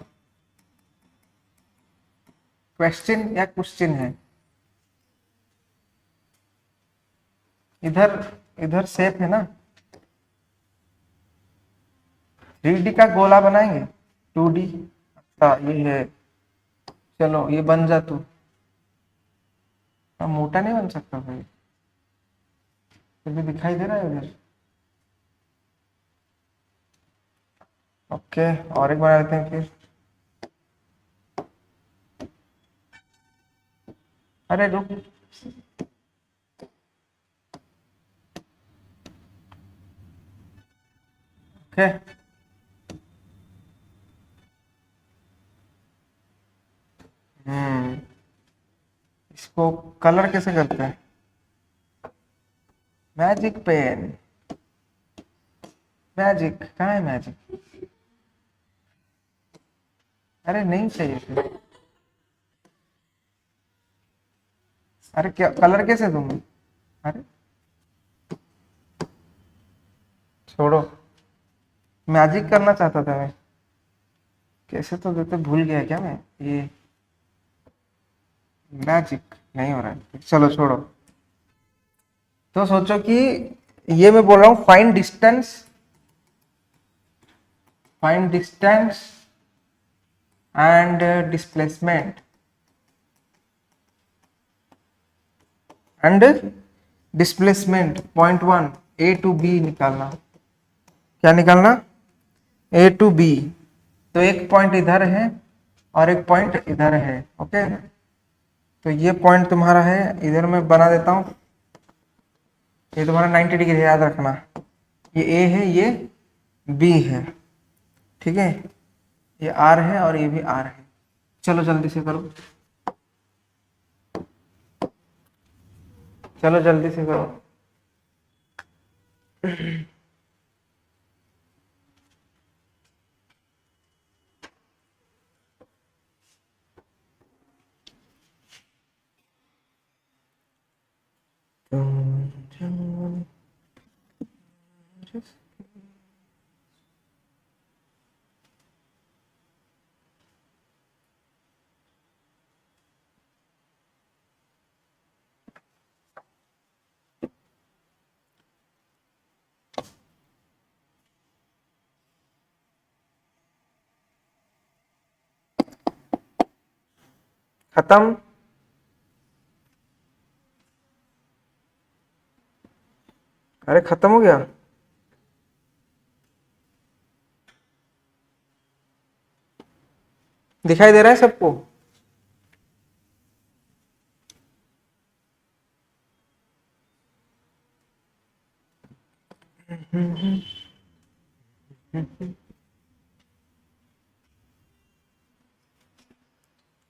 क्वेश्चन या क्वेश्चन है, इधर इधर शेप है ना, 3D का गोला बनाएंगे, 2D। अच्छा ये है, चलो ये बन जा तू। मोटा नहीं बन सकता भाई, फिर भी दिखाई दे रहा है उधर। ओके, और एक बना लेते हैं फिर। अरे रुक, ओके। हम्म, इसको कलर कैसे करते हैं? मैजिक पेन, मैजिक कहाँ है मैजिक? अरे नहीं चाहिए फिर। अरे क्या कलर कैसे दूंगी? अरे छोड़ो, मैजिक करना चाहता था मैं, कैसे तो देते, भूल गया क्या मैं? ये मैजिक नहीं हो रहा है, चलो छोड़ो। तो सोचो कि ये मैं बोल रहा हूँ find distance and displacement point 1 A to B निकालना। क्या निकालना? A to B। तो एक पॉइंट इधर है और एक पॉइंट इधर है, ओके। तो ये पॉइंट तुम्हारा है, इधर मैं बना देता हूँ, ये तुम्हारा 90 डिग्री है, याद रखना। ये A है, ये B है, ठीक है। ये R है और ये भी R है। चलो जल्दी से करो, चलो जल्दी से करो। खत्म? अरे खत्म हो गया? दिखाई दे रहा है सबको?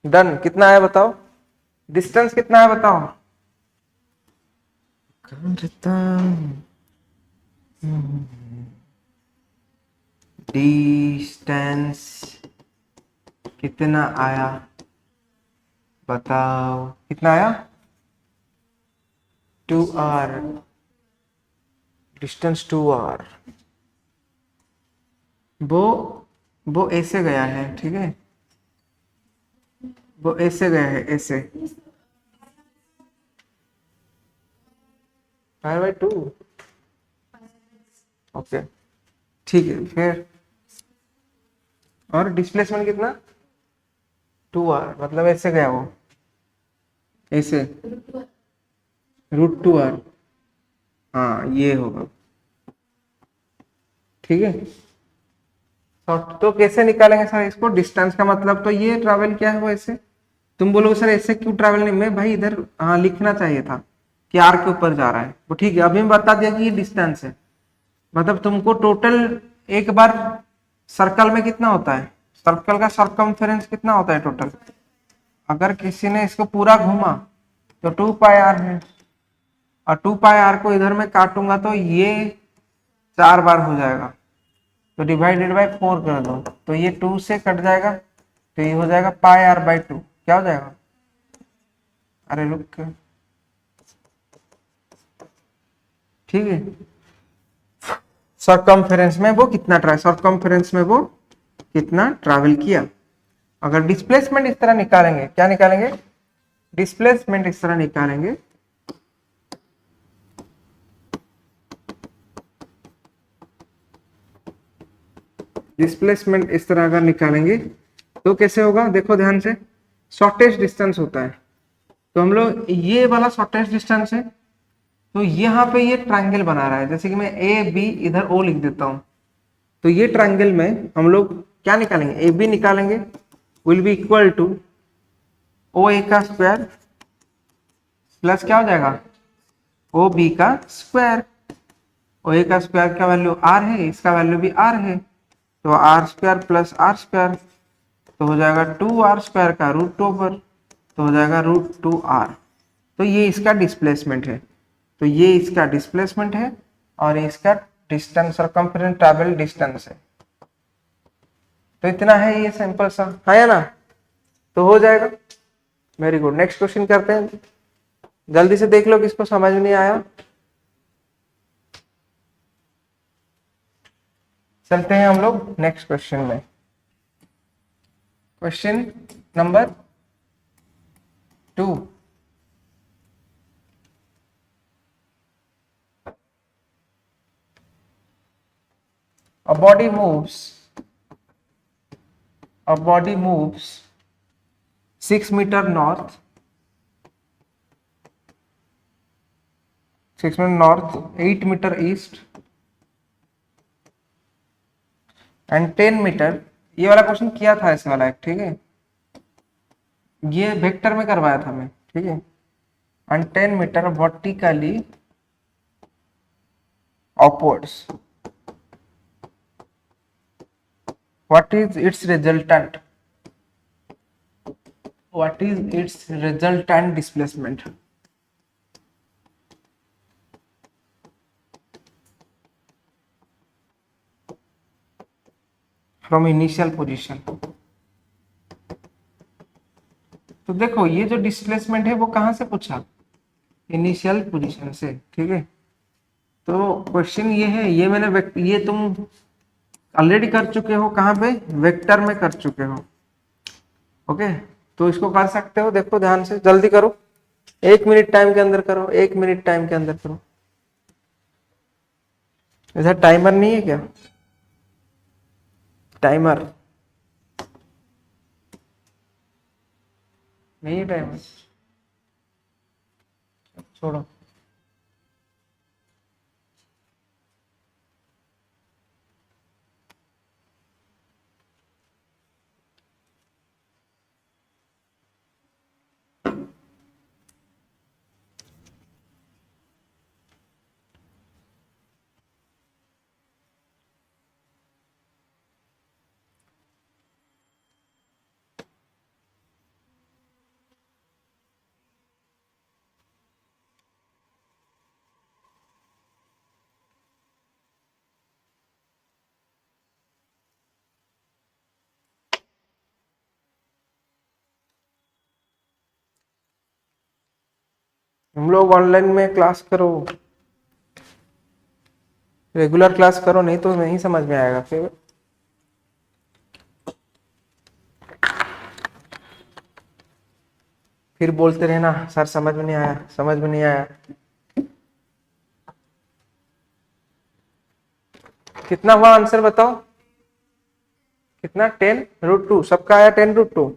डन। कितना है बताओ, डिस्टेंस कितना है बताओ? डिस्टेंस कितना आया बताओ, कितना आया? 2R, distance 2R। वो वो ऐसे गया है, ठीक है, वो ऐसे गया है, ऐसे। R/2, ओके ठीक है। फिर और डिस्प्लेसमेंट कितना? 2R, मतलब ऐसे गया वो, ऐसे, √2R। हाँ ये होगा, ठीक है। तो कैसे निकालेंगे सर इसको? डिस्टेंस का मतलब तो ये ट्रैवल क्या है वो ऐसे, तुम बोलोगे सर ऐसे क्यों ट्रैवल नहीं, मैं भाई इधर हाँ लिखना चाहिए था कि आर के ऊपर जा रहा है, वो ठीक है। अभी मैं बता दिया कि ये डिस्टेंस है, मतलब तुमको टोटल एक बार सर्कल में कितना होता है, सर्कल का सर्कमफेरेंस कितना होता है टोटल, अगर किसी ने इसको पूरा घूमा तो 2 पाई आर है, और 2 पाई आर को इधर में काटूंगा तो ये 4 बार हो जाएगा, तो डिवाइडेड बाय 4 कर दो तो ये 2 से कट जाएगा, तो ये हो जाएगा πr/2। क्या हो जाएगा? अरे रुक, ठीक है। सर्कमफेरेंस में वो कितना सर्कमफेरेंस में वो कितना ट्रैवल किया। अगर डिस्प्लेसमेंट इस तरह निकालेंगे, क्या निकालेंगे? डिस्प्लेसमेंट इस तरह निकालेंगे, डिस्प्लेसमेंट इस तरह अगर निकालेंगे तो कैसे होगा, देखो ध्यान से। शॉर्टेस्ट डिस्टेंस होता है, तो हम लोग ये वाला शॉर्टेस्ट डिस्टेंस है, तो यहाँ पे ये ट्रायंगल बना रहा है, जैसे कि मैं ए बी इधर ओ लिख देता हूँ, तो ये ट्रायंगल में हम लोग क्या निकालेंगे, ए बी निकालेंगे, will be equal to O A का स्क्वायर प्लस क्या हो जाएगा, ओ बी का स्क्वायर। ओ ए का स्क्वायर का वैल्यू आर है, इसका वैल्यू भी आर है, तो R square plus R square, तो हो जाएगा 2r² का √2 तो हो जाएगा √2r। तो ये इसका डिस्प्लेसमेंट है, तो ये इसका डिस्प्लेसमेंट है, और इसका डिस्टेंस सर्कमफेरेंस ट्रैवल डिस्टेंस है। तो इतना है, ये सिंपल सा है ना, तो हो जाएगा। वेरी गुड, नेक्स्ट क्वेश्चन करते हैं, जल्दी से देख लो किसको समझ में नहीं आया। चलते हैं हम लोग नेक्स्ट क्वेश्चन में। Question number 2, a body moves 6 meter north, 6 meter north, 8 meter east and 10 metre. ये वाला क्वेश्चन किया था इस वाला एक, ठीक है, ये वेक्टर में करवाया था मैं, ठीक है। And 10 metre vertically upwards, what is its resultant, what is its resultant displacement from initial position। तो देखो ये जो डिस्प्लेसमेंट है वो कहां से पूछा, इनिशियल पोजीशन से, ठीक है। तो क्वेश्चन ये है, ये मैंने ये तुम ऑलरेडी कर चुके हो, कहाँ पे, वेक्टर में कर चुके हो, ओके। तो इसको कर सकते हो, देखो ध्यान से, जल्दी करो, 1 मिनट टाइम के अंदर करो, 1 मिनट टाइम के अंदर करो। इधर टाइमर नहीं है क्या, टाइमर नहीं है, टाइमर छोड़ो। हम लोग ऑनलाइन में क्लास करो, रेगुलर क्लास करो, नहीं तो नहीं समझ में आएगा फिर बोलते रहना सर समझ में नहीं आया, समझ में नहीं आया। कितना हुआ आंसर बताओ, कितना, 10√2, सबका आया 10√2,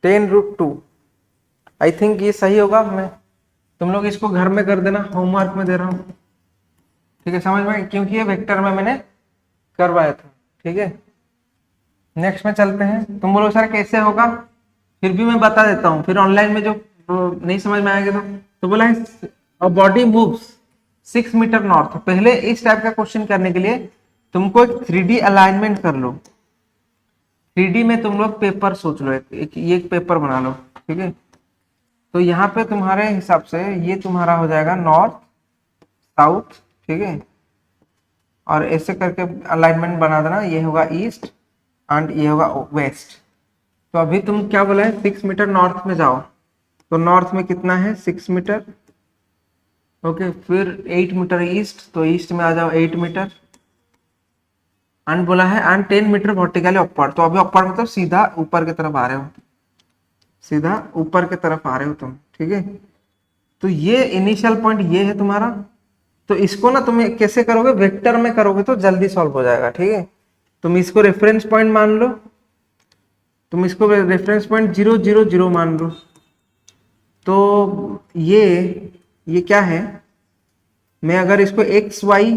10√2। आई थिंक ये सही होगा, मैं तुम लोग इसको घर में कर देना, होमवर्क में दे रहा हूँ, ठीक है, समझ में, क्योंकि ये वेक्टर में मैंने करवाया था, ठीक है। नेक्स्ट में चलते हैं। तुम बोलो सर कैसे होगा, फिर भी मैं बता देता हूँ, फिर ऑनलाइन में जो नहीं समझ में आएगा तो बोला है a body moves 6 metre north. पहले इस टाइप का क्वेश्चन करने के लिए तुमको एक 3D अलाइनमेंट कर लो। 3D में तुम लोग पेपर सोच लो, ये एक पेपर बना लो, ठीक है। तो यहाँ पे तुम्हारे हिसाब से ये तुम्हारा हो जाएगा नॉर्थ साउथ, ठीक है, और ऐसे करके अलाइनमेंट बना देना, ये होगा ईस्ट एंड ये होगा वेस्ट। तो अभी तुम क्या बोला है, 6 मीटर नॉर्थ में जाओ, तो नॉर्थ में कितना है 6 मीटर, ओके। फिर 8 मीटर ईस्ट, तो ईस्ट में आ जाओ 8 मीटर, एंड बोला है एंड 10 मीटर वर्टिकली अपवर्ड। तो अभी अपवर्ड मतलब सीधा ऊपर की तरफ आ रहे हो, सीधा ऊपर की तरफ आ रहे हो तुम, ठीक है। तो ये इनिशियल पॉइंट ये है तुम्हारा। तो इसको ना तुम कैसे करोगे, वेक्टर में करोगे तो जल्दी सॉल्व हो जाएगा, ठीक है। तुम इसको रेफरेंस पॉइंट मान लो, तुम इसको रेफरेंस पॉइंट 0 0 0 मान लो। तो ये क्या है, मैं अगर इसको एक्स वाई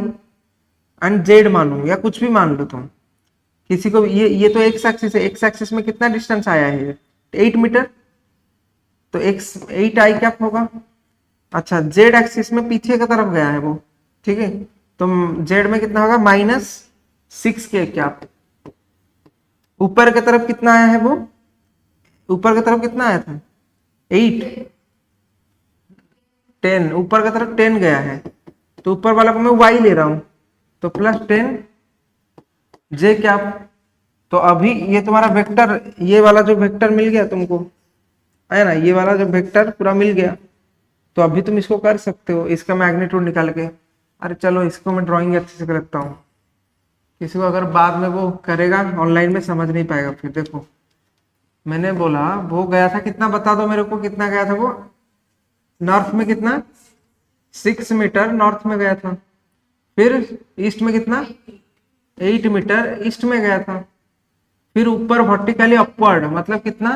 एंड जेड मानू या कुछ भी मान लो तुम, किसी को, ये तो एक्स एक्सिस है, एक्स एक्सिस में कितना डिस्टेंस आया है 8 मीटर, तो एक्स 8 आई कैप होगा। अच्छा, जेड एक्सिस में पीछे की तरफ गया है वो, ठीक है, तो जेड में कितना होगा -6 के कैप। ऊपर की तरफ कितना आया है वो, ऊपर की तरफ कितना आया था 8 10, ऊपर की तरफ 10 गया है, तो ऊपर वाला को मैं y ले रहा हूं, तो +10 जे कैप। तो अभी ये तुम्हारा वेक्टर, ये वाला जो वेक्टर मिल गया तुमको, है ना, ये वाला जो वेक्टर पूरा मिल गया। तो अभी तुम इसको कर सकते हो, इसका मैग्नीट्यूड निकाल के। अरे चलो इसको मैं ड्राइंग अच्छे से करता हूँ, किसी को अगर बाद में वो करेगा ऑनलाइन में समझ नहीं पाएगा। फिर देखो मैंने बोला वो गया था कितना, बता दो मेरे को कितना गया था वो, नॉर्थ में कितना 6 मीटर नॉर्थ में गया था। फिर ईस्ट में कितना 8 मीटर ईस्ट में गया था। फिर ऊपर वर्टिकली अपवर्ड मतलब कितना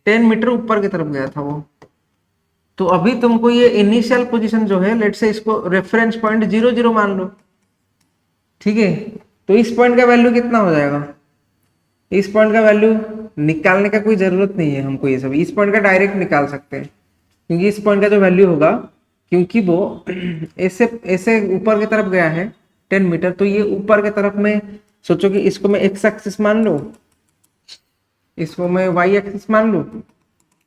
10 मीटर ऊपर की तरफ गया था वो। तो अभी तुमको ये इनिशियल पोजीशन जो है, लेट से इसको रेफरेंस पॉइंट 0 0 मान लो, ठीक है। तो इस पॉइंट का वैल्यू कितना हो जाएगा, इस पॉइंट का वैल्यू निकालने का कोई जरूरत नहीं है हमको, ये सब इस पॉइंट का डायरेक्ट निकाल सकते हैं, क्योंकि इस पॉइंट का जो वैल्यू होगा, क्योंकि वो ऐसे ऐसे ऊपर की तरफ गया है 10 मीटर, तो ये ऊपर की तरफ में सोचो कि इसको मैं एक्स एक्सिस मान लूं, इसको मैं वाई एक्सिस मान लूं,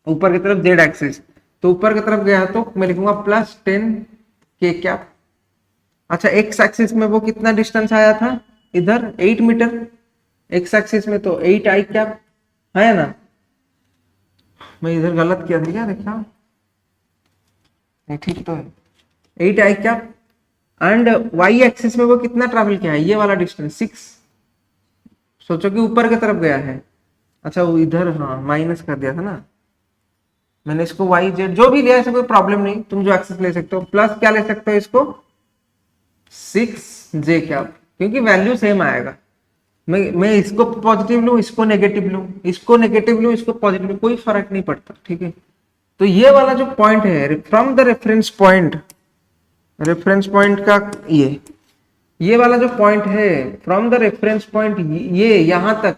ऊपर की तरफ जेड एक्सिस, तो ऊपर की तरफ गया तो मैं लिखूंगा +10 के कैप। अच्छा, एक्स एक्सिस में वो कितना डिस्टेंस आया था इधर 8 मीटर, एक्स एक्सिस में तो 8 आई कैप है ना। मैं इधर गलत किया था क्या, देखा नहीं, ठीक तो है 8 आई कैप। एंड वाई एक्सिस में वो कितना ट्रैवल किया है, ये वाला डिस्टेंस 6, सोचो कि ऊपर की तरफ गया है। अच्छा वो इधर हाँ माइनस कर दिया था ना मैंने, इसको वाई जेड जो भी लिया ऐसा कोई प्रॉब्लम नहीं, तुम जो एक्सेस ले सकते हो, प्लस क्या ले सकते हो इसको 6 जे कैप, क्योंकि वैल्यू सेम आएगा। मैं इसको पॉजिटिव लूं, इसको नेगेटिव लूं, इसको नेगेटिव लूं, इसको पॉजिटिव लूं, कोई फर्क नहीं पड़ता, ठीक है। तो ये वाला जो पॉइंट है from the reference point, reference point का ये वाला जो पॉइंट है फ्रॉम द रेफरेंस पॉइंट, ये यहां तक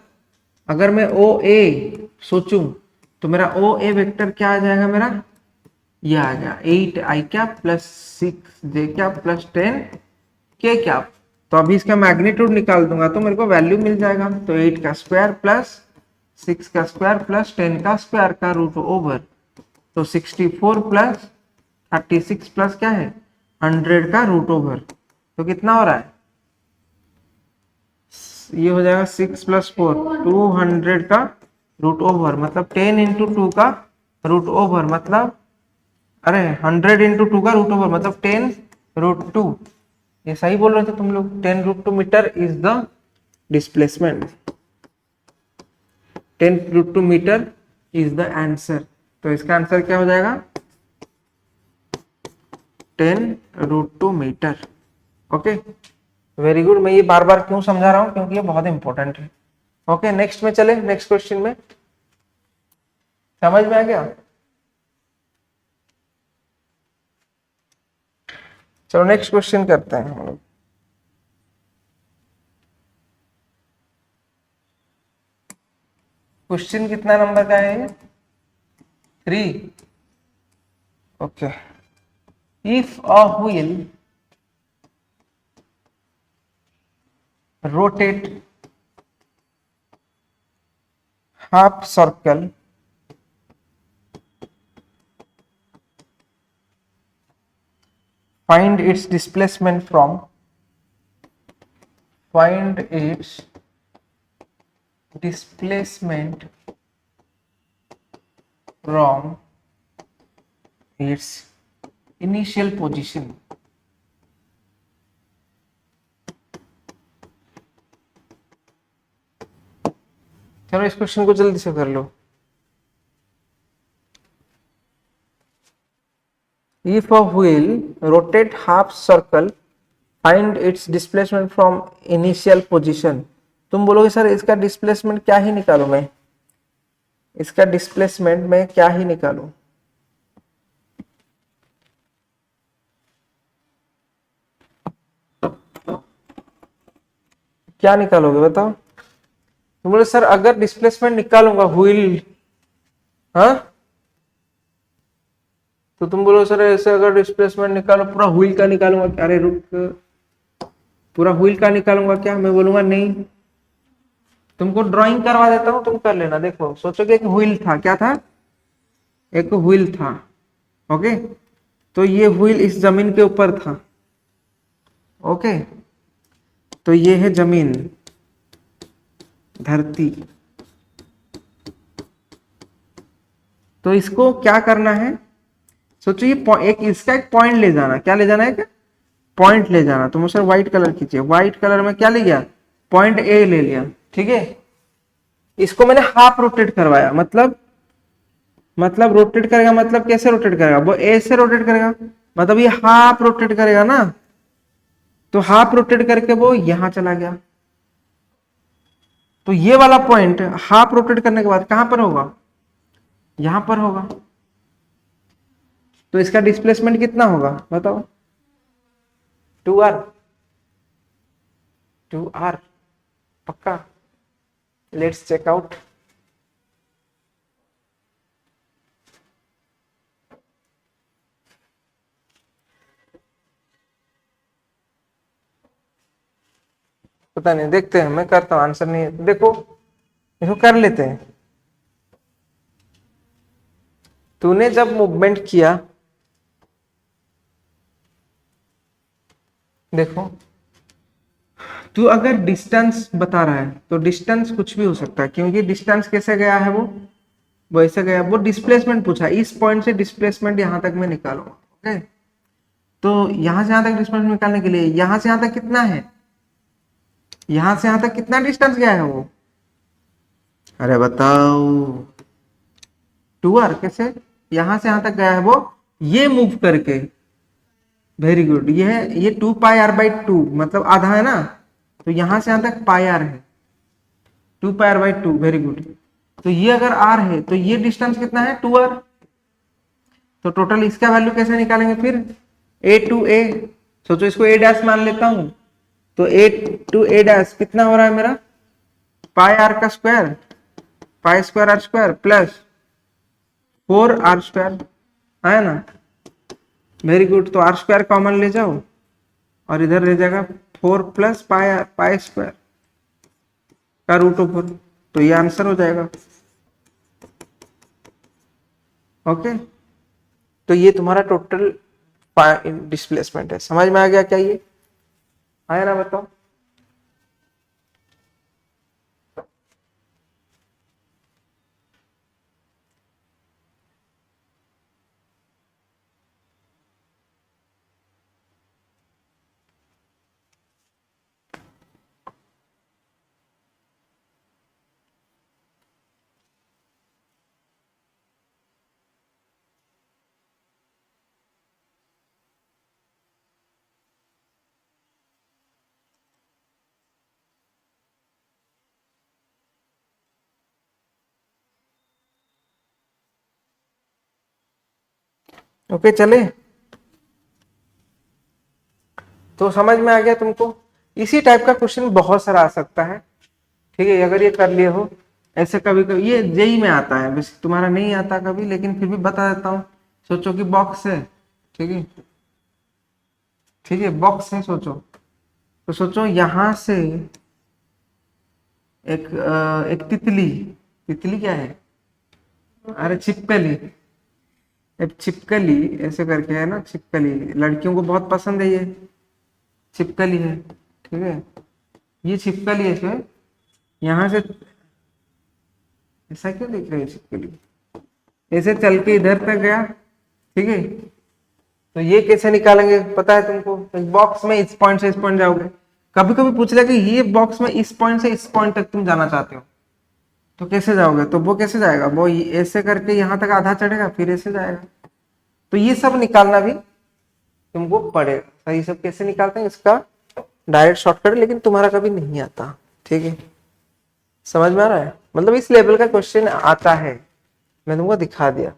अगर मैं ओ ए सोचूं, तो मेरा ओ ए वेक्टर क्या आ जाएगा मेरा, ये आ गया 8 आई कैप +6 जे कैप +10 के कैप। तो अभी इसका मैग्नीट्यूड निकाल दूंगा तो मेरे को वैल्यू मिल जाएगा, तो 8 का स्क्वायर +6 का स्क्वायर +10 का स्क्वायर का रूट ओवर, तो 64 + 36 प्लस क्या है 100 का रूट ओवर, तो कितना हो रहा है, ये हो जाएगा 6 + 4 200 का रूट ओवर, मतलब 10 × 2 का रूट ओवर, मतलब अरे 100 × 2 का रूट ओवर मतलब 10√2। ये सही बोल रहे थे तुम लोग, 10√2 metre is the displacement, 10√2 metre is the answer. तो इसका आंसर क्या हो जाएगा 10√2 मीटर। Okay very good. मैं ये बार बार क्यों समझा रहा हूं, क्योंकि ये बहुत इंपॉर्टेंट है। ओके नेक्स्ट में चले, नेक्स्ट क्वेश्चन में, समझ में आ गया। चलो नेक्स्ट क्वेश्चन करते हैं हम लोग। क्वेश्चन कितना नंबर का है? 3। Okay. If a wheel rotate half circle find its displacement from its initial position। चलो इस क्वेश्चन को जल्दी से कर लो। If a wheel rotate half circle find its displacement from initial position. तुम बोलोगे सर इसका डिस्प्लेसमेंट क्या ही निकालूं मैं, इसका डिस्प्लेसमेंट मैं क्या ही निकालूं? क्या निकालोगे बताओ? तुम बोले सर अगर डिस्प्लेसमेंट निकालूंगा व्हील, हाँ, तो तुम बोलो सर ऐसे अगर डिस्प्लेसमेंट निकालो पूरा व्हील का निकालूंगा। अरे रुक, पूरा व्हील का निकालूंगा क्या? मैं बोलूंगा नहीं, तुमको ड्राइंग करवा देता हूं, तुम कर लेना। देखो सोचोगे एक व्हील था, क्या था? एक व्हील था। ओके, तो ये व्हील इस जमीन के ऊपर था। ओके, तो ये है जमीन, धरती। तो इसको क्या करना है? सोचो ये एक इसका एक पॉइंट ले जाना। क्या ले जाना है? क्या पॉइंट ले जाना? तो मुझे व्हाइट कलर कीजिए। व्हाइट कलर में क्या ले गया? पॉइंट ए ले लिया। ठीक है, इसको मैंने हाफ रोटेट करवाया। मतलब रोटेट करेगा, मतलब कैसे रोटेट करेगा? वो ए से रोटेट करेगा, मतलब ये हाफ रोटेट करेगा ना। तो हाफ रोटेट करके वो यहां चला गया। तो ये वाला पॉइंट हाफ रोटेट करने के बाद कहां पर होगा? यहां पर होगा। तो इसका डिस्प्लेसमेंट कितना होगा बताओ? 2r। 2r पक्का? Let's check out. पता नहीं, देखते हैं। मैं करता हूं, आंसर नहीं है देखो, इसको कर लेते हैं। तूने जब मूवमेंट किया, देखो तू अगर डिस्टेंस बता रहा है तो डिस्टेंस कुछ भी हो सकता है, क्योंकि डिस्टेंस कैसे गया है? वो वैसे गया। वो डिस्प्लेसमेंट पूछा, इस पॉइंट से डिस्प्लेसमेंट यहां तक मैं निकालूंगा। ओके, तो यहां से यहां तक डिस्प्लेसमेंट निकालने के लिए यहां से यहां तक कितना है? यहां से यहां तक कितना डिस्टेंस गया है वो? अरे बताओ। 2r कैसे? यहां से यहां तक गया है वो, ये मूव करके। Very good. ये 2πr/2 मतलब आधा है ना, तो यहां से यहां तक पाई आर है। 2πr/2, very good. तो ये अगर r है तो ये डिस्टेंस कितना है? 2r। तो टोटल इसका वैल्यू कैसे निकालेंगे फिर? a टू a, सोचो इसको a डैश मान लेता हूं, तो a टू a डैश कितना हो रहा है मेरा? पाई आर का square, pi square R square plus 4r² है ना। Very good. तो आर स्क्वायर कॉमन ले जाओ और इधर रह जाएगा 4 प्लस पाई स्क्वायर का √4। तो ये आंसर हो जाएगा। ओके, तो ये तुम्हारा टोटल डिस्प्लेसमेंट है। समझ में आ गया क्या? ये आया ना? बताओ। ओके चले। तो समझ में आ गया तुमको? इसी टाइप का क्वेश्चन बहुत सारा आ सकता है, ठीक है। अगर ये कर लिए हो ऐसे, कभी कभी ये जेई में आता है, बस तुम्हारा नहीं आता कभी, लेकिन फिर भी बता देता हूँ। सोचो कि बॉक्स है, ठीक है, ठीक है, बॉक्स है सोचो। तो सोचो यहाँ से एक तितली, तितली क्या है, अरे छिपकली, एक छिपकली ऐसे करके है ना, छिपकली लड़कियों को बहुत पसंद है, ये छिपकली है, ठीक है। ये छिपकली है, इसमें यहाँ से ऐसा क्यों दिख रही है छिपकली, ऐसे चल के इधर तक गया, ठीक है। तो ये कैसे निकालेंगे पता है तुमको? एक बॉक्स में इस पॉइंट से इस पॉइंट जाओगे, कभी कभी पूछ लिया कि ये बॉक्स में इस पॉइंट से इस पॉइंट तक तुम जाना चाहते हो, तो कैसे जाओगे? तो वो कैसे जाएगा, वो ऐसे करके यहाँ तक आधा चढ़ेगा, फिर ऐसे जाएगा। तो ये सब निकालना भी तुमको पड़ेगा। सही, सब कैसे निकालते हैं इसका डायरेक्ट शॉर्टकट, लेकिन तुम्हारा कभी नहीं आता, ठीक है। समझ में आ रहा है? मतलब इस लेवल का क्वेश्चन आता है, मैं तुमको दिखा दिया।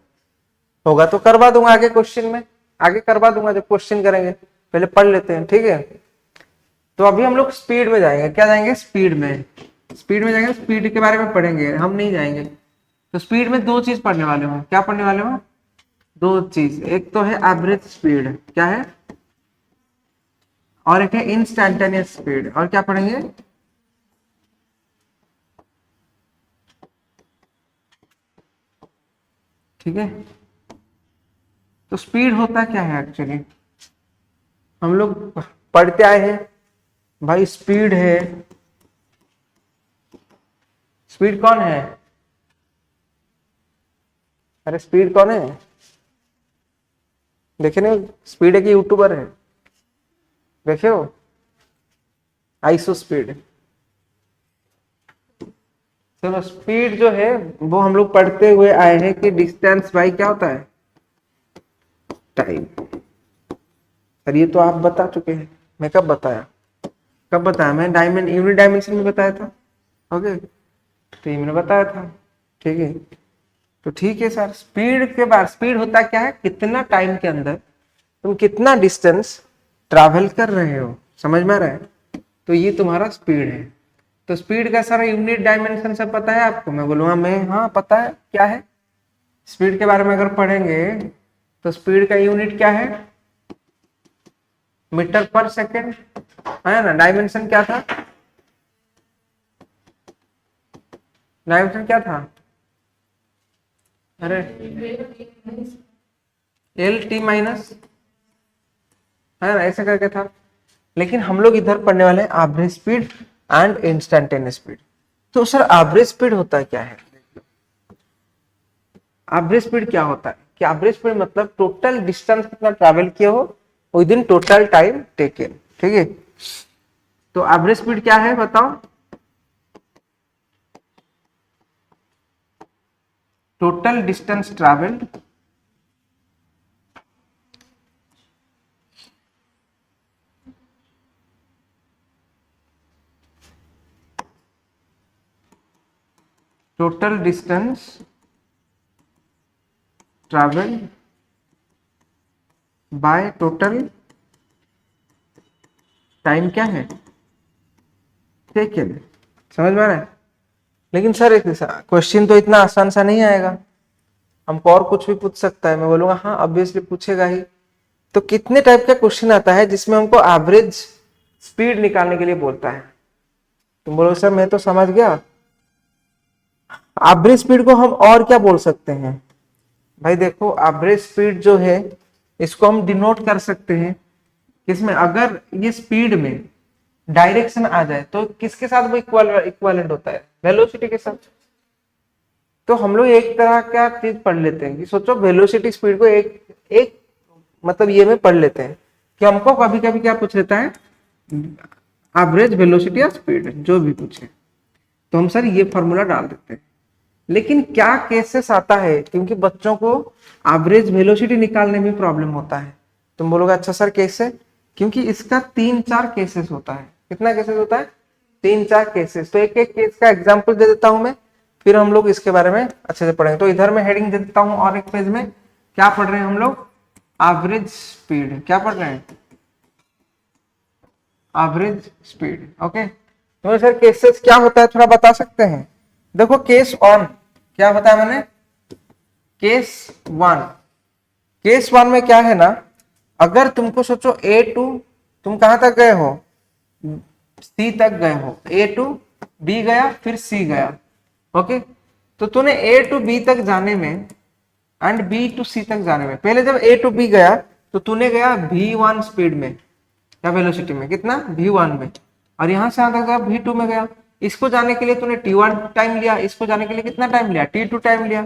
होगा तो करवा दूंगा आगे क्वेश्चन में, आगे करवा दूंगा जब क्वेश्चन करेंगे, पहले पढ़ लेते हैं, ठीक है। तो अभी हम लोग स्पीड में जाएंगे, क्या जाएंगे? स्पीड में, स्पीड में जाएंगे, स्पीड के बारे में पढ़ेंगे, हम नहीं जाएंगे। तो स्पीड में दो चीज पढ़ने वाले हो, क्या पढ़ने वाले हो? दो चीज, एक तो है एवरेज स्पीड, क्या है, और एक है इंस्टैंटेनियस स्पीड। और क्या पढ़ेंगे? ठीक है। तो स्पीड होता क्या है एक्चुअली, हम लोग पढ़ते आए हैं भाई, स्पीड है, स्पीड कौन है, अरे स्पीड कौन है, देखे ना, स्पीड एक यूट्यूबर है, देखे हो, आइसो स्पीड। चलो स्पीड जो है वो हम लोग पढ़ते हुए आए हैं कि डिस्टेंस बाई क्या होता है, टाइम। और ये तो आप बता चुके हैं, मैं कब बताया, कब बताया मैं? डायमेंड यूनिट डायमेंशन में बताया था, ओके, तो ये मैंने बताया था, ठीक है। तो ठीक है सर, स्पीड के बाद, स्पीड होता क्या है, कितना टाइम के अंदर तुम कितना डिस्टेंस ट्रैवल कर रहे हो, समझ में आ रहा है? तो ये तुम्हारा स्पीड है। तो स्पीड का सारा यूनिट डायमेंशन सब पता है आपको? मैं बोलूंगा मैं, हाँ पता है, क्या है? स्पीड के बारे में अगर पढ़ेंगे तो स्पीड का यूनिट क्या है, मीटर पर सेकेंड, है ना। डायमेंशन क्या था, डायमेंशन क्या था, अरे एल टी माइनस, है ना, ऐसे करके था। लेकिन हम लोग इधर पढ़ने वाले हैं average speed and instantaneous speed. तो सर एवरेज स्पीड होता है क्या है? एवरेज स्पीड क्या होता है कि एवरेज स्पीड मतलब टोटल डिस्टेंस कितना ट्रैवल किया हो with in total time taken, ठीक है। तो एवरेज स्पीड क्या है बताओ? Total distance travelled total distance travelled by total time क्या है टेकन। समझ में आ रहा है? लेकिन सर एक क्वेश्चन तो इतना आसान सा नहीं आएगा, हमको और कुछ भी पूछ सकता है। मैं बोलूंगा हाँ ऑब्वियसली पूछेगा ही। तो कितने टाइप का क्वेश्चन आता है जिसमें हमको एवरेज स्पीड निकालने के लिए बोलता है? तुम बोलो सर मैं तो समझ गया, एवरेज स्पीड को हम और क्या बोल सकते हैं? भाई देखो एवरेज स्पीड जो है इसको हम डिनोट कर सकते हैं किसमें, अगर ये स्पीड में डायरेक्शन आ जाए तो किसके साथ वो इक्विवेलेंट होता है, वेलोसिटी के साथ। तो हम लोग एक तरह का चीज पढ़ लेते हैं कि सोचो वेलोसिटी स्पीड को एक एक मतलब ये में पढ़ लेते हैं कि हमको कभी कभी क्या पूछ लेता है, एवरेज वेलोसिटी या स्पीड जो भी पूछे तो हम सर ये फॉर्मूला डाल देते हैं। लेकिन क्या केसेस आता है, क्योंकि बच्चों को एवरेज वेलोसिटी निकालने में प्रॉब्लम होता है। तुम बोलोगे अच्छा सर कैसे? क्योंकि इसका 3-4 केसेस होता है। कितना केसेस होता है? 3-4 केसेस। तो एक एक केस का एग्जांपल दे देता हूं मैं, फिर हम लोग इसके बारे में अच्छे से पढ़ेंगे। तो इधर मैं हेडिंग दे देता हूं और एक पेज में क्या पढ़ रहे हैं हम लोग, एवरेज स्पीड। क्या पढ़ रहे हैं? Average speed. ओके, तो सर केसेस क्या होता है थोड़ा बता सकते हैं? देखो केस वन क्या बताया मैंने, केस वन में क्या है ना, अगर तुमको सोचो ए टू, तुम कहां तक गए हो, सी तक गए हो, ए टू बी गया फिर सी गया। ओके, तो तूने ए टू बी तक जाने में एंड बी टू सी तक जाने में, पहले जब ए टू बी गया तो तूने गया v1 स्पीड में या वेलोसिटी में, कितना v1 में, और यहां से यहां तक गया v2 में गया। इसको जाने के लिए तूने t1 टाइम लिया, इसको जाने के लिए कितना टाइम लिया, t2 टाइम लिया।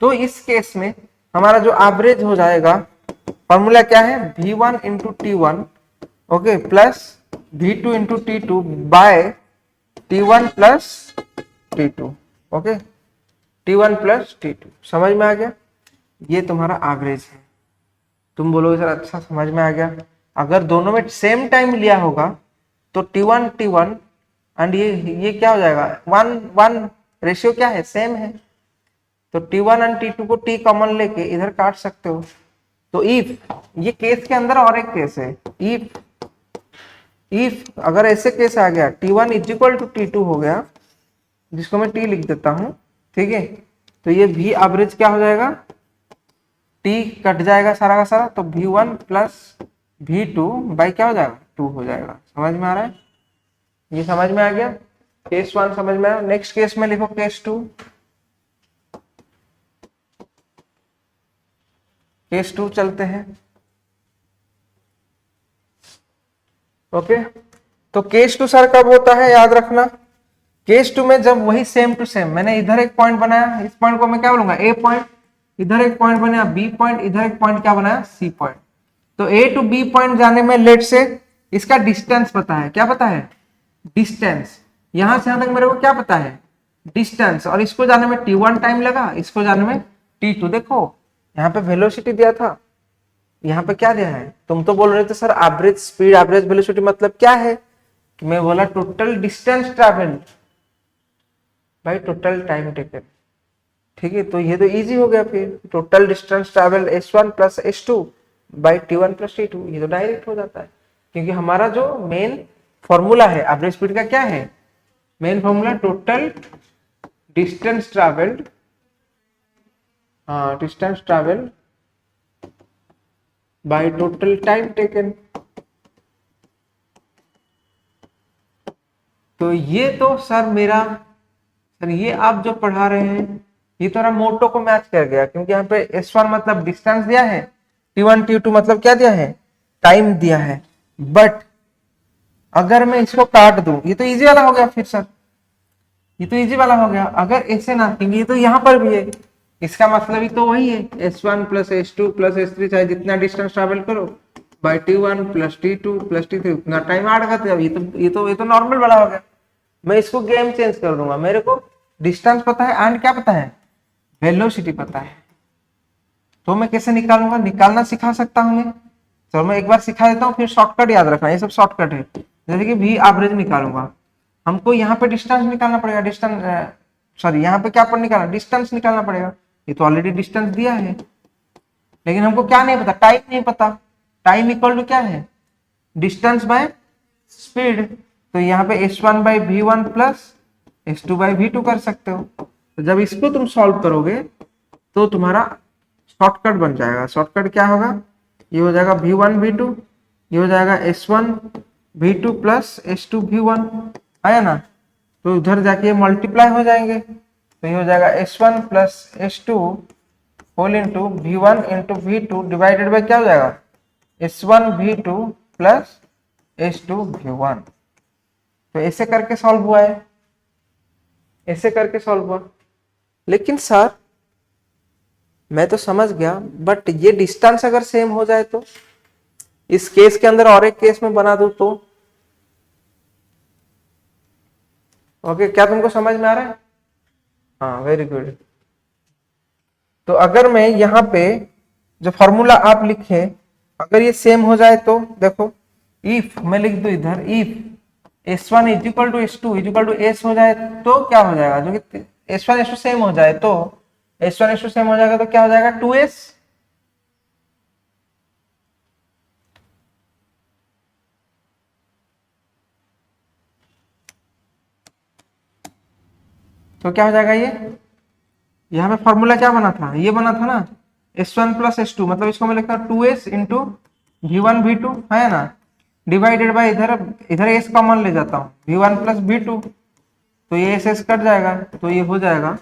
तो इस केस में हमारा जो एवरेज हो जाएगा, फॉर्मूला क्या है, v1 into t one, okay, plus v2 into t two by t1 plus t2। Okay, t1 plus t2, समझ में आ गया? ये तुम्हारा एवरेज है। तुम बोलोगे सर अच्छा समझ में आ गया, अगर दोनों में सेम टाइम लिया होगा तो t1 एंड ये क्या हो जाएगा, 1:1 रेशियो क्या है, सेम है। तो t1 एंड t2 को t कॉमन लेके इधर काट सकते हो। तो इफ, ये केस के अंदर और एक केस है, इफ अगर ऐसे केस आ गया t1 is equal to t2 हो गया, जिसको मैं t लिख देता हूं, ठीक है, तो ये v एवरेज क्या हो जाएगा, t कट जाएगा सारा का सारा, तो v1 प्लस v2 बाई क्या हो जाएगा, 2 हो जाएगा। समझ में आ रहा है? ये समझ में आ गया, केस वन समझ में आया। नेक्स्ट केस में लिखो केस टू, केस टू चलते हैं। ओके, तो केस टू सर कब होता है, याद रखना, केस टू में जब वही सेम टू सेम, मैंने इधर एक पॉइंट बनाया, इस पॉइंट को मैं क्या बोलूंगा, ए पॉइंट, इधर एक पॉइंट बनाया बी पॉइंट, इधर एक पॉइंट क्या बनाया, सी पॉइंट। तो ए टू बी पॉइंट जाने में लेट से इसका डिस्टेंस पता है, क्या पता है, डिस्टेंस, यहां से यहां तक मेरे को क्या पता है, डिस्टेंस, और इसको जाने में t1 टाइम लगा, इसको जाने में t2। देखो यहाँ पे वेलोसिटी दिया था, यहाँ पे क्या दिया है, तुम तो बोल रहे थे sir average speed average velocity मतलब क्या है, कि मैं बोला टोटल डिस्टेंस ट्रैवल भाई टोटल टाइम टेकन। ठीक है, तो ये तो इजी हो गया, फिर total distance travel s1 plus s2 by t1 plus t2, ये तो डायरेक्ट हो जाता है, क्योंकि हमारा जो मेन फॉर्मूला है एवरेज स्पीड का क्या है, main formula total distance travelled, distance travel by total time taken. तो ये तो सर मेरा, सर ये आप जो पढ़ा रहे हैं ये तो मोटो को मैच कर गया, क्योंकि यहाँ पे S1 मतलब डिस्टेंस दिया है, T1 T2 मतलब क्या दिया है, टाइम दिया है। बट अगर मैं इसको काट दूं, ये तो इजी वाला हो गया, फिर सर ये तो इजी वाला हो गया, अगर ऐसे ना, क्योंकि ये तो यहाँ पर भी है, इसका मतलब ही तो वही है, S1 plus S2 plus S3, चाहे जितना डिस्टेंस ट्रैवल करो by T1 plus T2 plus T3 उतना टाइम ऐड करते हैं। ये तो नॉर्मल वाला हो गया। मैं इसको गेम चेंज कर दूंगा, मेरे को डिस्टेंस पता है एंड क्या पता है, वेलोसिटी पता है, तो मैं कैसे निकालूंगा, निकालना सिखा सकता हूँ मैं। चलो मैं एक बार सिखा देता हूँ, फिर शॉर्टकट याद रखना, ये सब शॉर्टकट है। जैसे कि v एवरेज निकालूंगा, हमको यहाँ पे डिस्टेंस निकालना पड़ेगा, डिस्टेंस सॉरी यहाँ पे क्या पर निकालना, डिस्टेंस निकालना पड़ेगा, ये तो ऑलरेडी डिस्टेंस दिया है, लेकिन हमको क्या नहीं पता, टाइम नहीं पता। टाइम इक्वल टू क्या है, डिस्टेंस बाय स्पीड, तो यहाँ पे s1 by v1 plus s2 by v2 कर सकते हो। तो जब इसको तुम सॉल्व करोगे तो तुम्हारा शॉर्टकट बन जाएगा। शॉर्टकट क्या होगा, ये हो जाएगा v1 v2, ये हो जाएगा s1 v2 plus s2 v1, आया ना, तो उधर जाके मल्टीप्लाई हो जाएंगे, तो ये हो जाएगा s1 plus s2 whole into v1 into v2 divided by क्या हो जाएगा, s1 v2 plus s2 v1। तो ऐसे करके सॉल्व हुआ है, ऐसे करके सॉल्व हुआ। लेकिन सर मैं तो समझ गया, बट ये डिस्टेंस अगर सेम हो जाए तो, इस केस के अंदर और एक केस में बना दूं तो, ओके क्या तुमको समझ में आ रहा है, हाँ वेरी गुड। तो अगर मैं यहाँ पे जो फॉर्मूला आप लिखे अगर ये सेम हो जाए तो देखो, इफ मैं लिख दू इधर, if s1 is equal to s2 is equal to s हो जाए तो क्या हो जाएगा, जो कि s1 s2 सेम हो जाए तो, s1 s2 सेम हो जाएगा तो क्या हो जाएगा 2s, तो क्या हो जाएगा ये, यहाँ पे फॉर्मूला क्या बना था, ये बना था ना S1 प्लस S2, मतलब इसको मैं लिखता हूँ 2S इंटू V1 V2 है ना, डिवाइडेड बाय इधर इधर S कॉमन ले जाता हूँ V1 प्लस V2, तो ये S कट जाएगा, तो ये हो जाएगा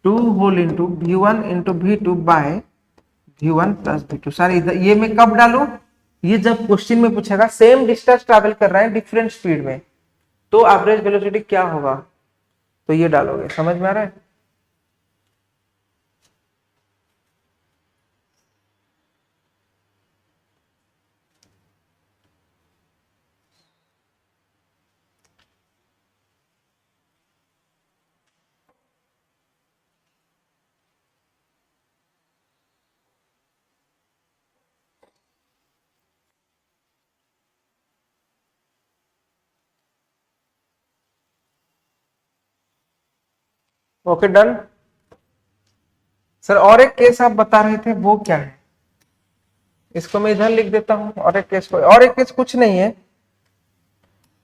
2 whole into V1 into V2 by V1 plus V2। सारे इधर ये मैं कब डालू, ये जब क्वेश्चन में पूछेगा सेम डिस्टेंस ट्रैवल कर रहा है डिफरेंट स्पीड में, तो एवरेज वेलोसिटी क्या होगा, तो ये डालोगे। समझ में आ रहा है? Okay done sir. और एक केस आप बता रहे थे, वो क्या है, इसको मैं इधर लिख देता हूं। और एक केस, और एक केस कुछ नहीं है,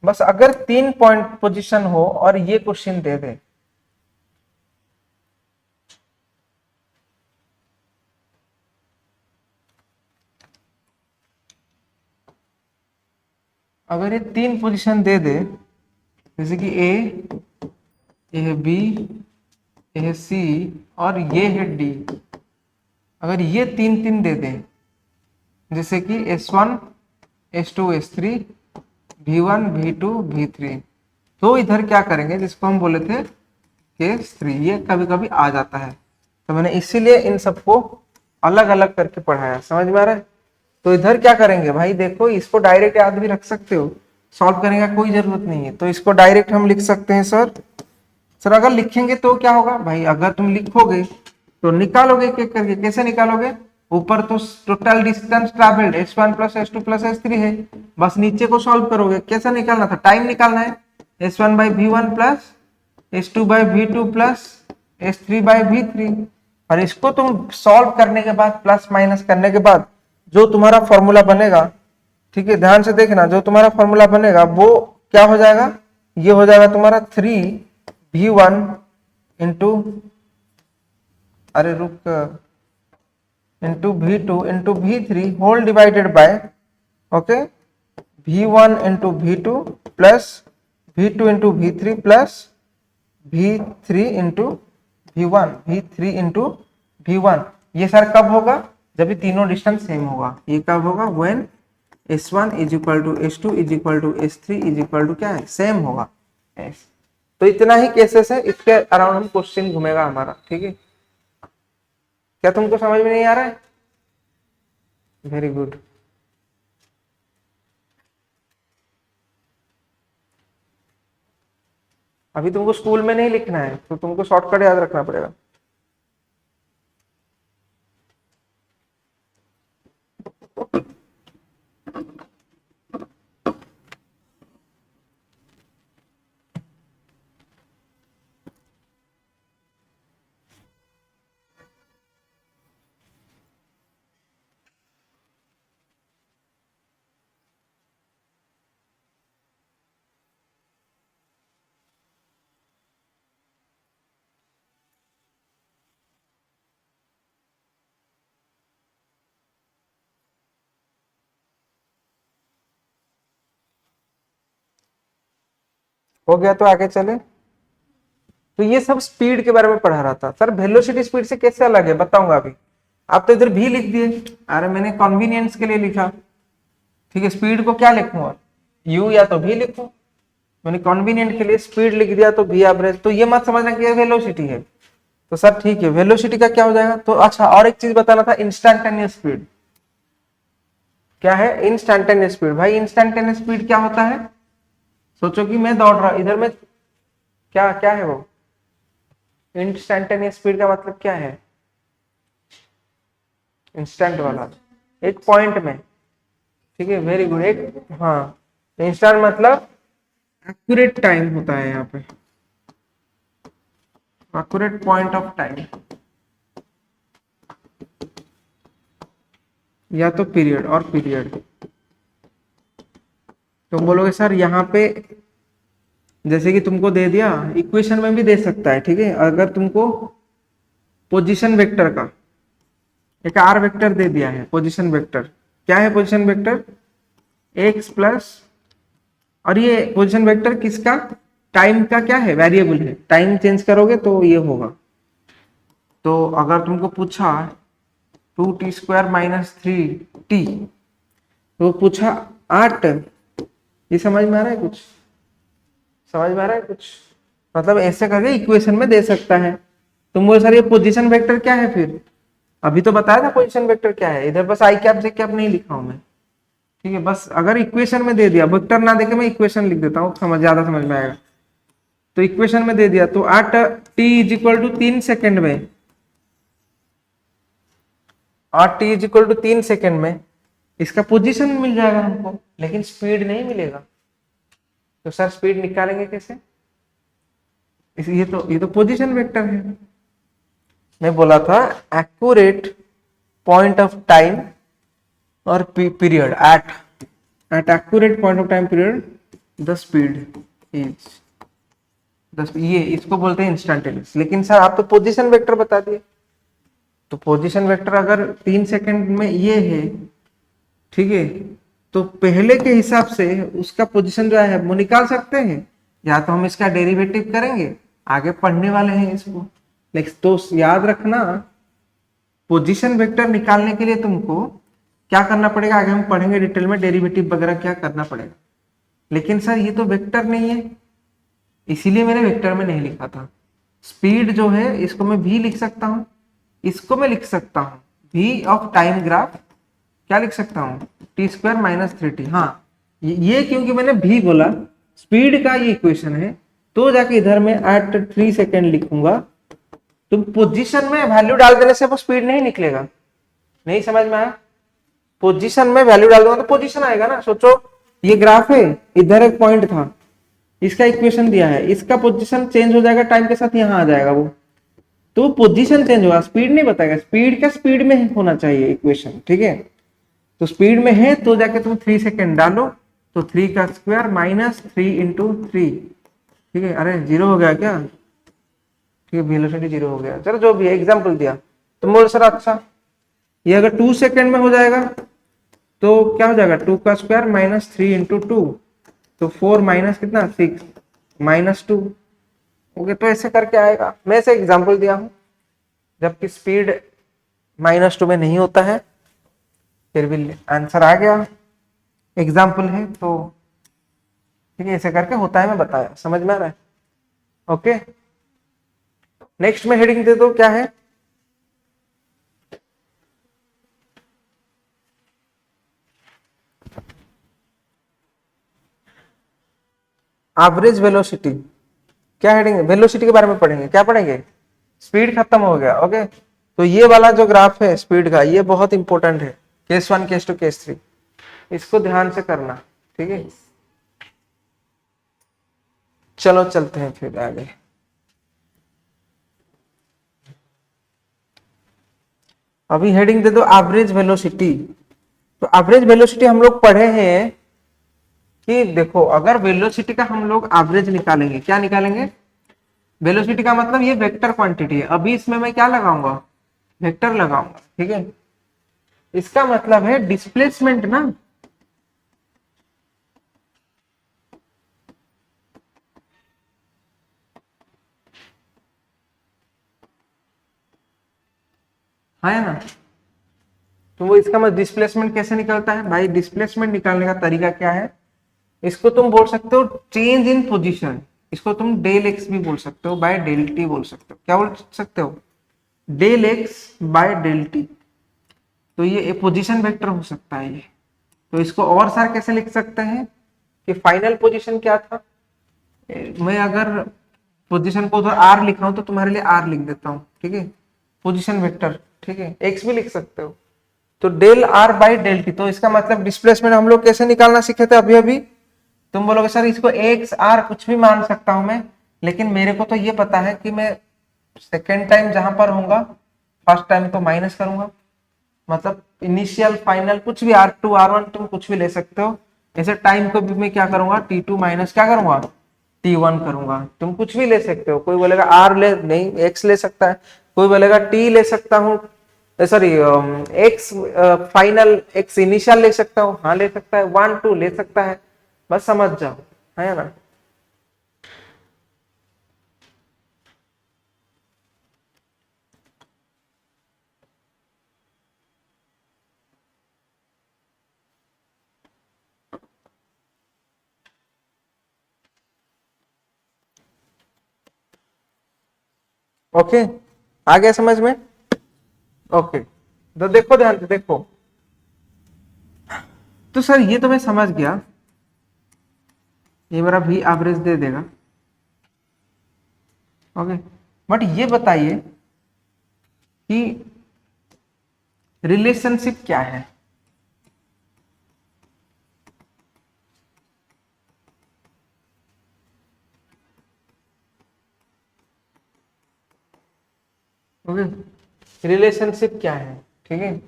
बस अगर 3 पॉइंट पोजीशन हो और ये क्वेश्चन दे दे, अगर ये 3 पोजीशन दे दे, जैसे कि ए, ये है बी, ये है सी और ये है डी, अगर ये 3 दे दें, जैसे कि S1 S2 S3 V1 V2 V3, तो इधर क्या करेंगे, जिसको हम बोले थे केस 3, ये कभी कभी आ जाता है, तो मैंने इसीलिए इन सबको अलग अलग करके पढ़ाया। समझ में आ रहा है? तो इधर क्या करेंगे भाई, देखो इसको डायरेक्ट याद भी रख सकते हो, सॉल्व करने का कोई जरूरत नहीं है, तो इसको डायरेक्ट हम लिख सकते हैं सर। सर अगर लिखेंगे तो क्या होगा भाई, अगर तुम लिखोगे तो निकालोगे एक एक करके, कैसे निकालोगे, ऊपर तो total distance travelled S1 plus S2 plus S3 है, बस नीचे को सॉल्व करोगे। कैसा निकालना था, टाइम निकालना है, S1 by V1 plus S2 by V2 plus S3 by V3, और इसको तुम सॉल्व करने के बाद प्लस माइनस करने के बाद जो तुम्हारा फॉर्मूला बनेगा, ठीक है ध्यान से देखना, जो तुम्हारा फॉर्मूला बनेगा वो क्या हो जाएगा, ये हो जाएगा तुम्हारा 3V1 इंटू, अरे रुक, into V2 into V3 whole divided by, okay, V1 into V2 plus V2 into V3 plus V3 into V1, V3 into V1। ये सर कब होगा, जब ये तीनों डिस्टेंस सेम होगा। ये कब होगा, when S1 is equal to S2 is equal to S3 is equal to क्या है, सेम होगा। तो इतना ही केसेस है, इसके अराउंड हम क्वेश्चन घूमेगा हमारा। ठीक है, क्या तुमको समझ में नहीं आ रहा है? Very good. अभी तुमको स्कूल में नहीं लिखना है, तो तुमको शॉर्टकट याद रखना पड़ेगा। हो गया, तो आगे चले। तो ये सब स्पीड के बारे में पढ़ा रहा था सर। वेलोसिटी स्पीड से कैसे अलग है बताऊंगा अभी। आप तो इधर भी लिख दिए, अरे मैंने कन्वीनियंस के लिए लिखा। ठीक है, स्पीड को क्या लिखूं और यू या तो भी लिखूं, मैंने कन्वीनियंट के लिए स्पीड लिख दिया तो भी एवरेज। तो ये मत समझना कि ये वेलोसिटी है। तो सर ठीक है, वेलोसिटी का क्या हो जाएगा। तो अच्छा, और एक चीज बताना था, इंस्टेंटेनियस स्पीड क्या है। इंस्टेंटेनियस स्पीड, भाई इंस्टेंटेनियस स्पीड क्या होता है। सोचो कि मैं दौड़ रहा, इधर में क्या क्या है वो, इंस्टेंटेनियस स्पीड का मतलब क्या है, इंस्टेंट वाला, एक पॉइंट में। ठीक है, वेरी गुड। एक, हाँ, इंस्टेंट मतलब एक्यूरेट टाइम होता है यहाँ पे, एक्यूरेट पॉइंट ऑफ टाइम, या तो पीरियड और पीरियड। तुम बोलोगे सर यहाँ पे जैसे कि तुमको दे दिया, इक्वेशन में भी दे सकता है, ठीक है। अगर तुमको पोजीशन वेक्टर का एक आर वेक्टर दे दिया है, पोजीशन वेक्टर क्या है, पोजीशन वेक्टर एक्स प्लस, और ये पोजीशन वेक्टर किसका, टाइम का क्या है, वेरिएबल है, टाइम चेंज करोगे तो ये होगा। तो अगर तुमको पूछा 2t² माइनस 3t, तो पूछा 8, ये समझ में आ रहा है कुछ, समझ में आ रहा है कुछ, मतलब ऐसे करके इक्वेशन में दे सकता है। तुम बोले सर ये पोजीशन वेक्टर क्या है, फिर अभी तो बताया था पोजीशन वेक्टर क्या है, इधर बस आई कैप जे कैप नहीं लिखा हूं मैं, ठीक है। बस अगर इक्वेशन में दे दिया, वेक्टर ना देके मैं इक्वेशन लिख देता हूँ, ज्यादा समझ में आएगा। तो इक्वेशन में दे दिया तो 8t is equal to 3 second में, 8t is equal to 3 second में इसका पोजीशन मिल जाएगा हमको, लेकिन स्पीड नहीं मिलेगा। तो सर स्पीड निकालेंगे कैसे, ये तो पोजीशन वेक्टर है। मैं बोला था एक्यूरेट पॉइंट ऑफ टाइम और period at accurate point of time period the speed is ये इसको बोलते हैं इंस्टेंटेनियस। लेकिन सर आप तो पोजीशन वेक्टर बता दिए, तो पोजीशन वेक्टर अगर 3 सेकंड में ये है, ठीक है, तो पहले के हिसाब से उसका पोजीशन जो है वो निकाल सकते हैं, या तो हम इसका डेरिवेटिव करेंगे, आगे पढ़ने वाले हैं इसको। लेकिन तो याद रखना, पोजीशन वेक्टर निकालने के लिए तुमको क्या करना पड़ेगा, आगे हम पढ़ेंगे डिटेल में डेरिवेटिव वगैरह क्या करना पड़ेगा। लेकिन सर ये तो वेक्टर नहीं है, इसीलिए मैंने वेक्टर में नहीं लिखा था। स्पीड जो है इसको मैं भी लिख सकता हूँ, इसको मैं लिख सकता हूँ v ऑफ टाइम ग्राफ, क्या लिख सकता हूँ, t² माइनस 3t। हाँ ये क्योंकि मैंने भी बोला, स्पीड का ये इक्वेशन है, तो जाके इधर में एट 3 सेकेंड लिखूंगा। तुम पोजीशन में वैल्यू डाल देने से वो स्पीड नहीं निकलेगा, नहीं समझ में आया। पोजीशन में वैल्यू डाल दूंगा तो पोजीशन आएगा ना। सोचो ये ग्राफ है, इधर एक पॉइंट था, इसका इक्वेशन दिया है, इसका पोजीशन चेंज हो जाएगा टाइम के साथ, यहाँ आ जाएगा वो, तो पोजीशन चेंज होगा, स्पीड नहीं बताएगा। स्पीड का स्पीड में होना चाहिए इक्वेशन, ठीक है। तो स्पीड में है तो जाके तुम 3 सेकेंड डालो, तो 3 का स्क्वायर माइनस 3 इंटू 3, ठीक है। अरे 0 हो गया क्या, ठीक है, वेलोसिटी 0 हो गया, चलो जो भी है एग्जाम्पल दिया। तुम बोलो सर अच्छा ये अगर 2 सेकेंड में हो जाएगा तो क्या हो जाएगा, 2 का स्क्वायर माइनस 3 इंटू 2, तो 4 माइनस कितना 6 माइनस 2, ओके। तो ऐसे करके आएगा, मैं ऐसे एग्जाम्पल दिया हूं, जबकि स्पीड -2 में नहीं होता है, फिर भी आंसर आ गया, एग्जाम्पल है तो ठीक है, ऐसे करके होता है, मैं बताया, समझ में आ रहा है, ओके। नेक्स्ट में हेडिंग दे दो, क्या है, एवरेज वेलोसिटी। क्या हेडिंग है, वेलोसिटी के बारे में पढ़ेंगे, क्या पढ़ेंगे, स्पीड खत्म हो गया, ओके। तो ये वाला जो ग्राफ है स्पीड का, ये बहुत इंपॉर्टेंट है, केस 1 केस 2 केस 3, इसको ध्यान से करना, ठीक है। चलो चलते हैं फिर आगे। अभी हेडिंग दे दो एवरेज वेलोसिटी। तो एवरेज वेलोसिटी हम लोग पढ़े हैं कि देखो, अगर वेलोसिटी का हम लोग एवरेज निकालेंगे, क्या निकालेंगे, वेलोसिटी का मतलब ये वेक्टर क्वांटिटी है, अभी इसमें मैं क्या लगाऊंगा, वेक्टर लगाऊंगा, ठीक है। इसका मतलब है डिस्प्लेसमेंट ना, है ना। तो वो इसका मतलब डिस्प्लेसमेंट कैसे निकलता है भाई, डिस्प्लेसमेंट निकालने का तरीका क्या है, इसको तुम बोल सकते हो चेंज इन पोजीशन, इसको तुम डेल एक्स भी बोल सकते हो, बाय डेल टी बोल सकते हो, क्या बोल सकते हो, del x by del t. तो ये पोजीशन वेक्टर हो सकता है ये। तो इसको और सर कैसे लिख सकते हैं कि फाइनल पोजीशन क्या था, मैं अगर पोजीशन को उधर आर लिखा हूं तो तुम्हारे लिए आर लिख देता हूँ, ठीक है, पोजीशन वेक्टर, ठीक है, एक्स भी लिख सकते हो। तो del R by del t, तो इसका मतलब डिस्प्लेसमेंट हम लोग कैसे निकालना सीखे थे अभी अभी। तुम बोलोगे सर इसको एक्स आर कुछ भी मान सकता हूं मैं, लेकिन मेरे को तो ये पता है कि मैं सेकेंड टाइम जहां पर होऊंगा, फर्स्ट टाइम तो माइनस करूंगा, मतलब इनिशियल फाइनल कुछ भी R2 R1 तुम कुछ भी ले सकते हो। ऐसे टाइम को भी मैं क्या करूंगा, T2 माइनस क्या करूंगा, T1 करूंगा। तुम कुछ भी ले सकते हो, कोई बोलेगा R ले, नहीं X ले सकता है, कोई बोलेगा T ले सकता हूँ, sorry X final, X initial ले सकता हूँ, हाँ ले सकता है, 1 2 ले सकता है, बस समझ जाओ, है ना। ओके, आ गया समझ में। ओके, तो देखो ध्यान से देखो, तो सर ये तो मैं समझ गया, ये मेरा भी एवरेज दे देगा। ओके, बट ये बताइए कि रिलेशनशिप क्या है। ओके, रिलेशनशिप क्या है, ठीक है।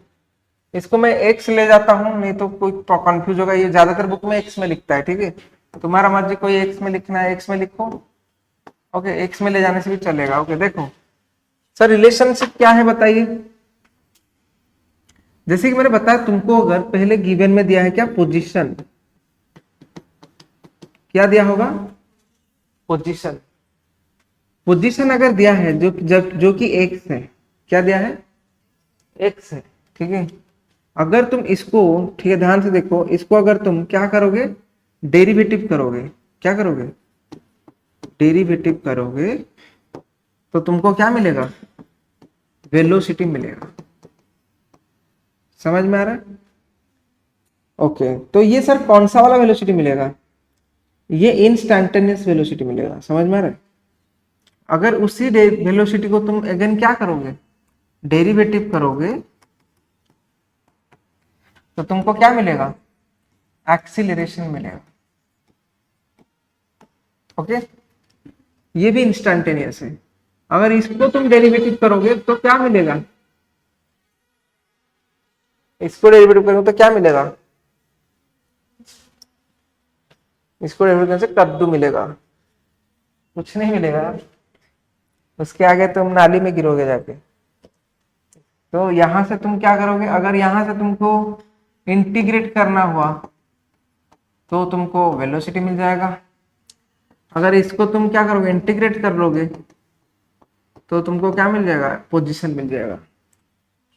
इसको मैं एक्स ले जाता हूं, नहीं तो कोई कंफ्यूज होगा, ये ज्यादातर बुक में एक्स में लिखता है, ठीक है। तुम्हारा मर्जी, कोई एक्स में लिखना है एक्स में लिखो, ओके, एक्स में ले जाने से भी चलेगा। ओके, देखो सर रिलेशनशिप क्या है बताइए। जैसे कि मैंने बताया तुमको, अगर पहले गिवन में दिया है क्या, पोजीशन, क्या दिया होगा, पोजीशन। पोजीशन अगर दिया है जो कि एक्स है, क्या दिया है, एक्स है, ठीक है। अगर तुम इसको, ठीक है ध्यान से देखो, इसको अगर तुम क्या करोगे, डेरिवेटिव करोगे, क्या करोगे, डेरिवेटिव करोगे, तो तुमको क्या मिलेगा, वेलोसिटी मिलेगा। समझ में आ रहा है। ओके, तो ये सर कौन सा वाला वेलोसिटी मिलेगा, ये इंस्टैंटेनियस वेलोसिटी मिलेगा। समझ में आ रहा है। अगर उसी वेलोसिटी को तुम अगेन क्या करोगे, डेरिवेटिव करोगे, तो तुमको क्या मिलेगा, एक्सीलरेशन मिलेगा। ओके, ये भी इंस्टैंटेनियस है। अगर इसको तुम डेरिवेटिव करोगे तो क्या मिलेगा, इसको डेरिवेटिव करोगे तो क्या मिलेगा, इसको डेरिवेटिव करने से कद्दू मिलेगा, कुछ नहीं मिलेगा। उसके आगे तुम नाली में गिरोगे जाके। तो यहां से तुम क्या करोगे, अगर यहां से तुमको इंटीग्रेट करना हुआ तो तुमको वेलोसिटी मिल जाएगा। अगर इसको तुम क्या करोगे, इंटीग्रेट कर लोगे, तो तुमको क्या मिल जाएगा, पोजीशन मिल जाएगा।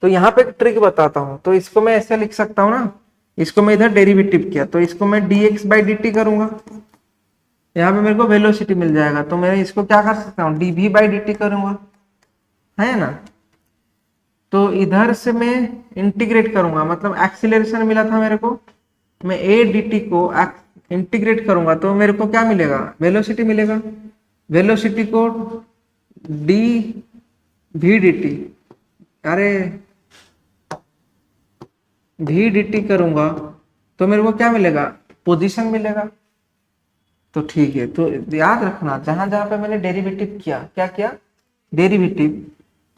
तो यहाँ पे एक ट्रिक बताता हूँ, तो इसको मैं ऐसे लिख सकता हूँ ना, इसको मैं इधर डेरिवेटिव किया, तो इसको मैं dx बाई dt करूंगा, यहाँ पे मेरे को वेलोसिटी मिल जाएगा, तो मैं इसको क्या कर सकता हूँ, dv बाई dt करूंगा, है ना। तो इधर से मैं इंटीग्रेट करूंगा, मतलब एक्सीलरेशन मिला था मेरे को, मैं a dt को इंटीग्रेट करूंगा, तो मेरे को क्या मिलेगा, वेलोसिटी मिलेगा। वेलोसिटी को d v dt, अरे v dt करूंगा, तो मेरे को क्या मिलेगा, पोजीशन मिलेगा। तो ठीक है, तो याद रखना, जहां जहां पे मैंने डेरिवेटिव किया, क्या किया, डेरिवेटिव,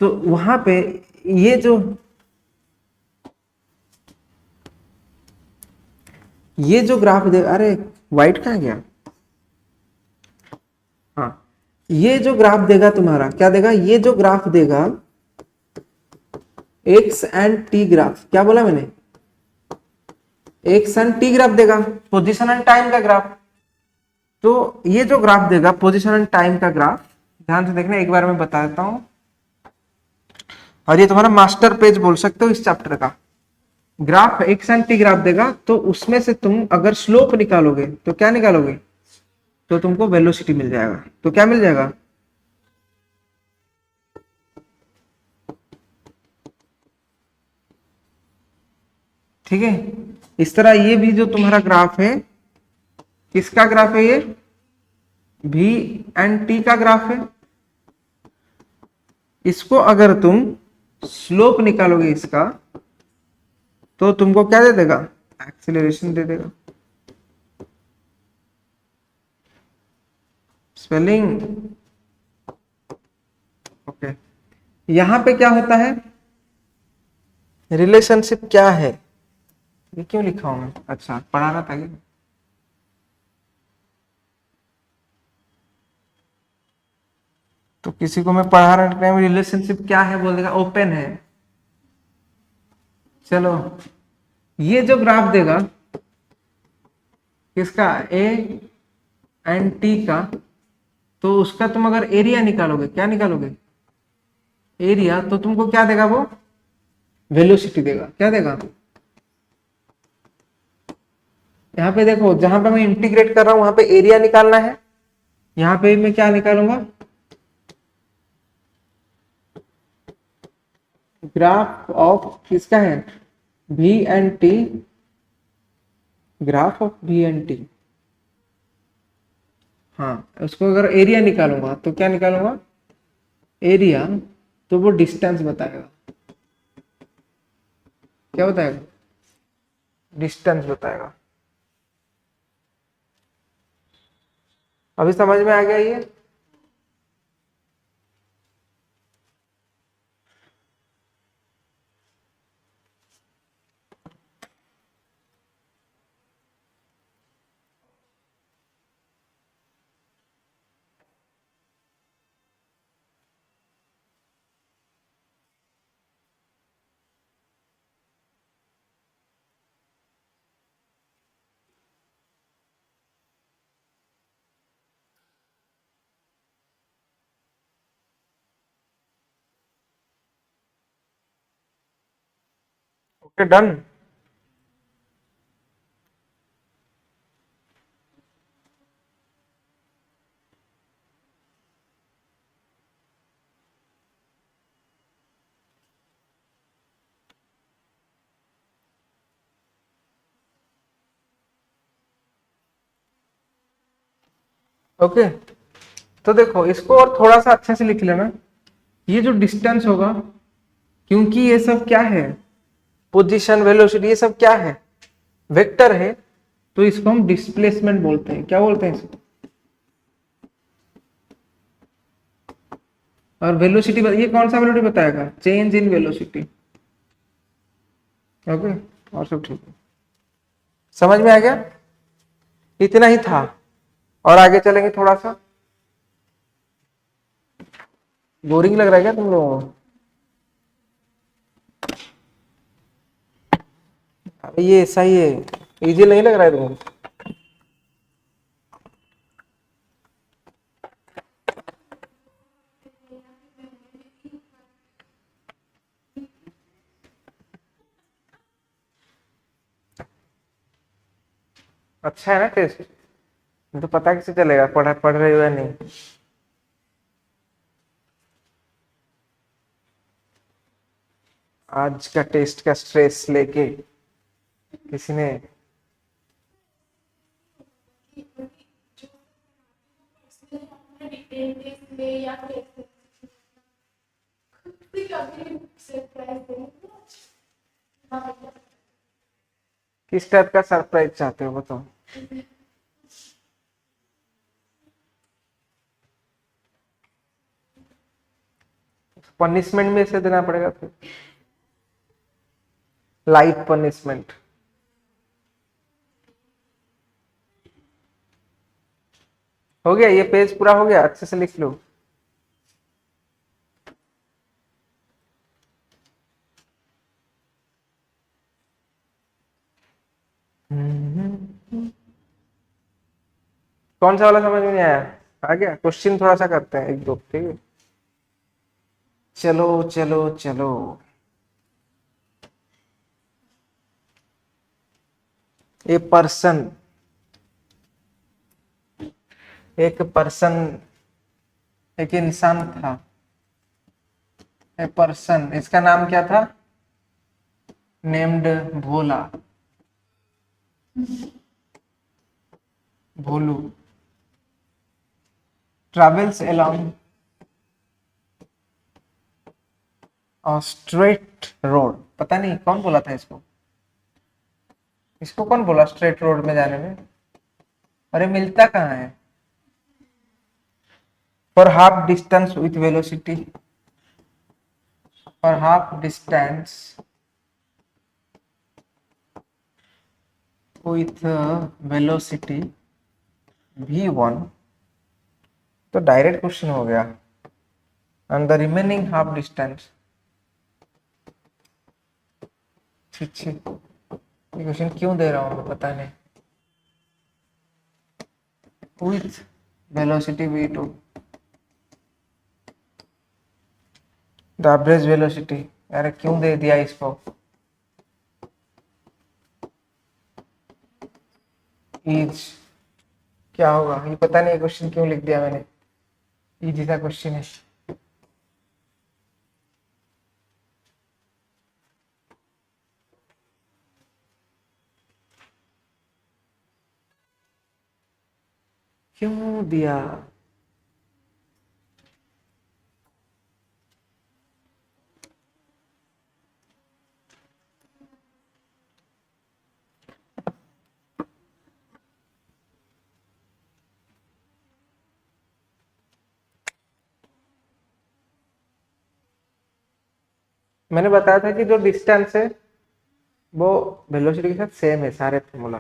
तो वहां पे ये जो, ये जो ग्राफ दे, अरे व्हाइट कहाँ गया, हाँ, ये जो ग्राफ देगा तुम्हारा, क्या देगा, ये जो ग्राफ देगा, एक्स एंड टी ग्राफ, क्या बोला मैंने, एक्स एंड टी ग्राफ देगा, पोजीशन एंड टाइम का ग्राफ। तो ये जो ग्राफ देगा, पोजीशन एंड टाइम का ग्राफ, ध्यान से देखना, एक बार मैं बता देता हूं, और ये तुम्हारा मास्टर पेज बोल सकते हो इस चैप्टर का। Graph x and T graph देगा, तो उसमें से तुम अगर स्लोप निकालोगे तो क्या निकालोगे, तो तुमको वेलोसिटी मिल जाएगा। तो क्या मिल जाएगा, ठीक है। इस तरह ये भी जो तुम्हारा ग्राफ है, किसका ग्राफ है, ये भी एंड टी का ग्राफ है। इसको अगर तुम स्लोप निकालोगे इसका, तो तुमको क्या दे देगा, एक्सीलरेशन दे देगा। Spelling, okay. यहां पे क्या होता है, रिलेशनशिप क्या है, ये क्यों लिखा हूं मैं, अच्छा पढ़ा रहा था क्या, तो किसी को मैं पढ़ा रहा टाइम रिलेशनशिप क्या है बोल देगा ओपन है। चलो ये जो ग्राफ देगा किसका ए एंड टी का, तो उसका तुम अगर एरिया निकालोगे, क्या निकालोगे एरिया, तो तुमको क्या देगा वो वेलोसिटी देगा। क्या देगा यहाँ पे देखो, जहां पे मैं इंटीग्रेट कर रहा हूं वहां पे एरिया निकालना है, यहाँ पे मैं क्या निकालूंगा ग्राफ ऑफ किसका है V and T, graph of V and T। हाँ उसको अगर एरिया निकालूंगा तो क्या निकालूंगा एरिया, तो वो डिस्टेंस बताएगा। क्या बताएगा डिस्टेंस बताएगा। अभी समझ में आ गया ये। Okay done. ओके तो देखो इसको और थोड़ा सा अच्छे से लिख लेना। ये जो डिस्टेंस होगा, क्योंकि ये सब क्या है पोजीशन वेलोसिटी, ये सब क्या है वेक्टर है, तो इसको हम डिस्प्लेसमेंट बोलते हैं। क्या बोलते हैं इसको, और वेलोसिटी ये कौन सा वेलोसिटी बताएगा चेंज इन वेलोसिटी। ओके और सब ठीक है, समझ में आ गया। इतना ही था और आगे चलेंगे। थोड़ा सा बोरिंग लग रहा है क्या तुम लोगों को। अरे ये ऐसा ही है, इजी नहीं लग रहा है तुमको। अच्छा है ना टेस्ट, तो पता कैसे चलेगा पढ़ रहे हो या नहीं। आज का टेस्ट का स्ट्रेस लेके किसी ने किस टाइप का सरप्राइज चाहते हो बताओ। पनिशमेंट में से देना पड़ेगा फिर, लाइट पनिशमेंट। हो गया ये पेज पूरा हो गया, अच्छे से लिख लो। कौन सा वाला समझ में नहीं आया, आ गया क्वेश्चन थोड़ा सा करते हैं एक दो, ठीक है। चलो चलो चलो ए पर्सन, एक पर्सन, एक इंसान था। ए पर्सन, इसका नाम क्या था नेम्ड भोला, भोलू। ट्रेवल्स अलोंग स्ट्रेट रोड, पता नहीं कौन बोला था इसको, इसको कौन बोला स्ट्रेट रोड में जाने में। अरे मिलता कहाँ है। For half distance with velocity, for half distance with velocity v1, तो डायरेक्ट क्वेश्चन हो गया। and the remaining half distance. छी ये क्वेश्चन क्यों दे रहा हूँ पता नहीं. With velocity v2, the average velocity. अरे क्यों दे दिया इसको. इज क्या होगा ये पता नहीं. क्वेश्चन क्यों लिख दिया मैंने. इजी सा क्वेश्चन है. क्यों दिया. मैंने बताया था कि जो डिस्टेंस है वो वेलोसिटी के साथ सेम है सारे फॉर्मूला.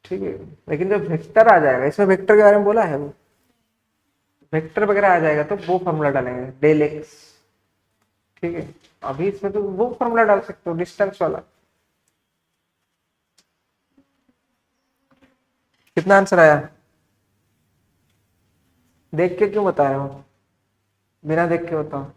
ठीक है. लेकिन जब वेक्टर आ जाएगा इसमें वेक्टर के बारे में बोला है वो वेक्टर वगैरह आ जाएगा तो वो फॉर्मूला डालेंगे डेल एक्स. ठीक है. अभी इसमें तो वो फॉर्मूला डाल सकते हो डिस्टेंस वाला. कितना आंसर आया. देख के क्यों बता रहे हो. बिना देख के बताओ.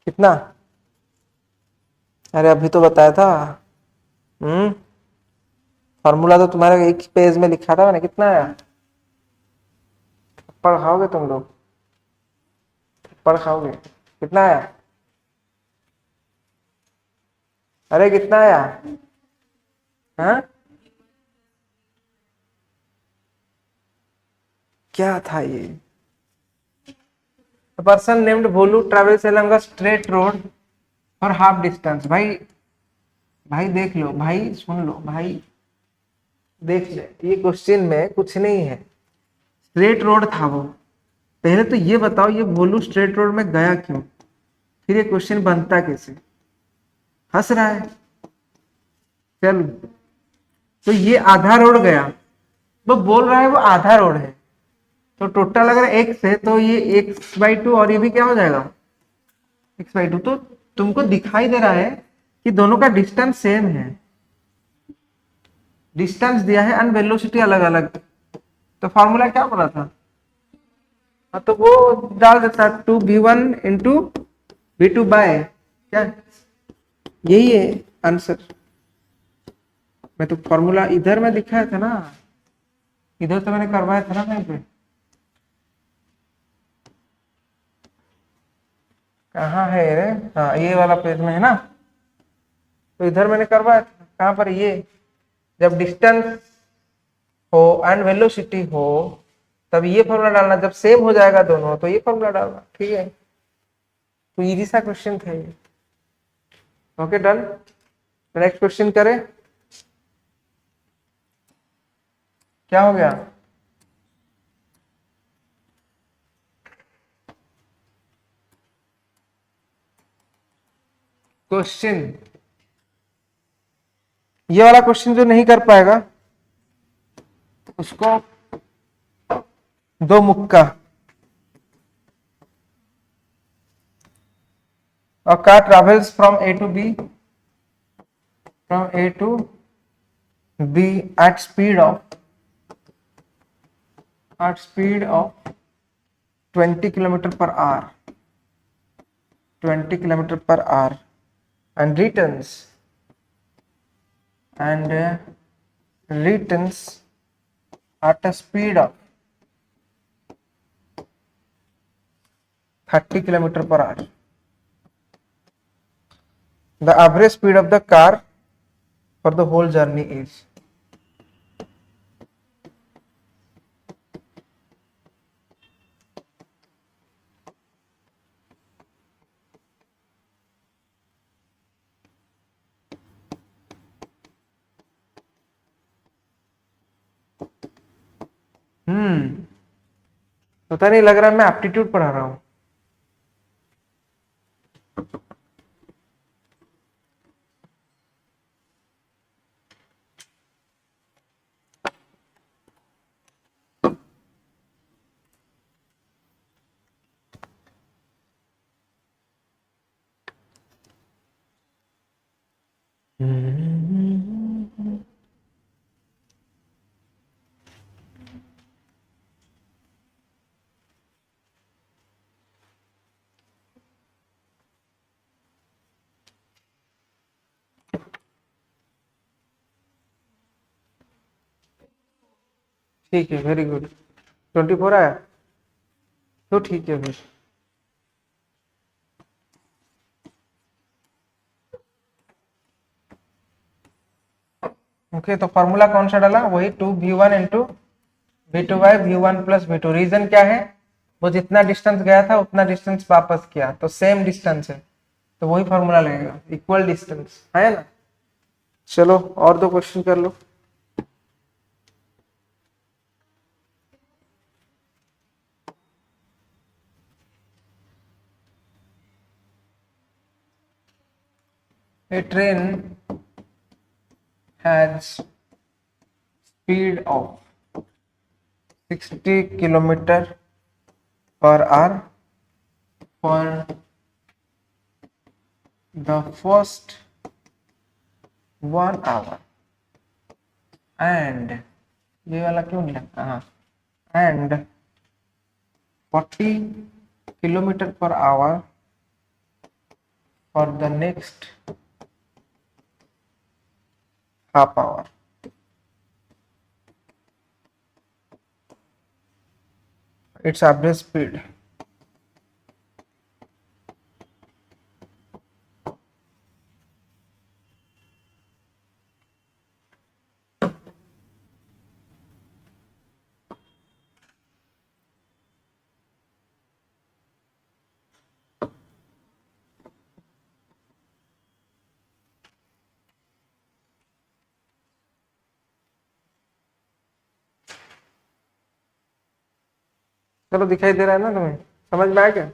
कितना. अरे अभी तो बताया था. हम्म. फॉर्मूला तो तुम्हारे एक पेज में लिखा था मैंने. कितना आया. पढ़ाओगे तुम लोग. पढ़ाओगे. कितना आया. अरे कितना आया. हाँ. क्या था ये. Person named Bholu travels along a straight road for half distance. भाई भाई देख लो भाई. सुन लो भाई. देख ले ये क्वेश्चन में कुछ नहीं है. स्ट्रेट रोड था वो. पहले तो ये बताओ ये भोलू स्ट्रेट रोड में गया क्यों. फिर ये क्वेश्चन बनता कैसे. हंस रहा है. चल तो ये आधा रोड गया. वो बोल रहा है वो आधा रोड है. तो टोटल अगर एक्स है तो ये x/2 और ये भी क्या हो जाएगा x/2. तो तुमको दिखाई दे रहा है कि दोनों का डिस्टेंस सेम है. डिस्टेंस दिया है एंड वेलोसिटी अलग अलग. तो फॉर्मूला क्या बोला था. हाँ तो वो डाल देता 2v1 × v2 बाय क्या. यही है आंसर. मैं तो फॉर्मूला इधर में दिखाया था ना. इधर तो मैंने करवाया था ना कहीं पे. कहाँ है रे. हाँ ये वाला पेज में है ना. तो इधर मैंने करवाया था. कहाँ पर ये. जब डिस्टेंस हो एंड वेलोसिटी हो तब ये फॉर्मूला डालना. जब सेम हो जाएगा दोनों तो ये फॉर्मूला डालना. ठीक है. तो इजी सा क्वेश्चन था ये. Okay done. नेक्स्ट क्वेश्चन करें. क्या हो गया. क्वेश्चन ये वाला क्वेश्चन जो नहीं कर पाएगा उसको दो मुक्का. A car travels from A to B at speed of 20 kilometer per hour 20 kilometer per hour and returns at a speed of 30 kilometer per hour. The average speed of the car for the whole journey is. पता नहीं, लग रहा है मैं aptitude पढ़ा रहा हूँ। ठीक है, वेरी गुड। 24 आया तो ठीक है फिर। ओके, तो फॉर्मूला कौन सा डाला? वही 2v1 into v2 by v1 plus v2। Reason क्या है? वो जितना डिस्टेंस गया था उतना डिस्टेंस वापस किया, तो सेम डिस्टेंस है, तो वही फॉर्मूला लगेगा, इक्वल डिस्टेंस है ना। चलो और दो क्वेश्चन कर लो। A train has speed of 60 kilometer per hour for the first 1 hour and ये वाला क्यों नहीं लगता? हाँ, and 40 kilometer per hour for the next half hour। Its average speed। चलो, दिखाई दे रहा है ना तुम्हें? समझ में आ गया?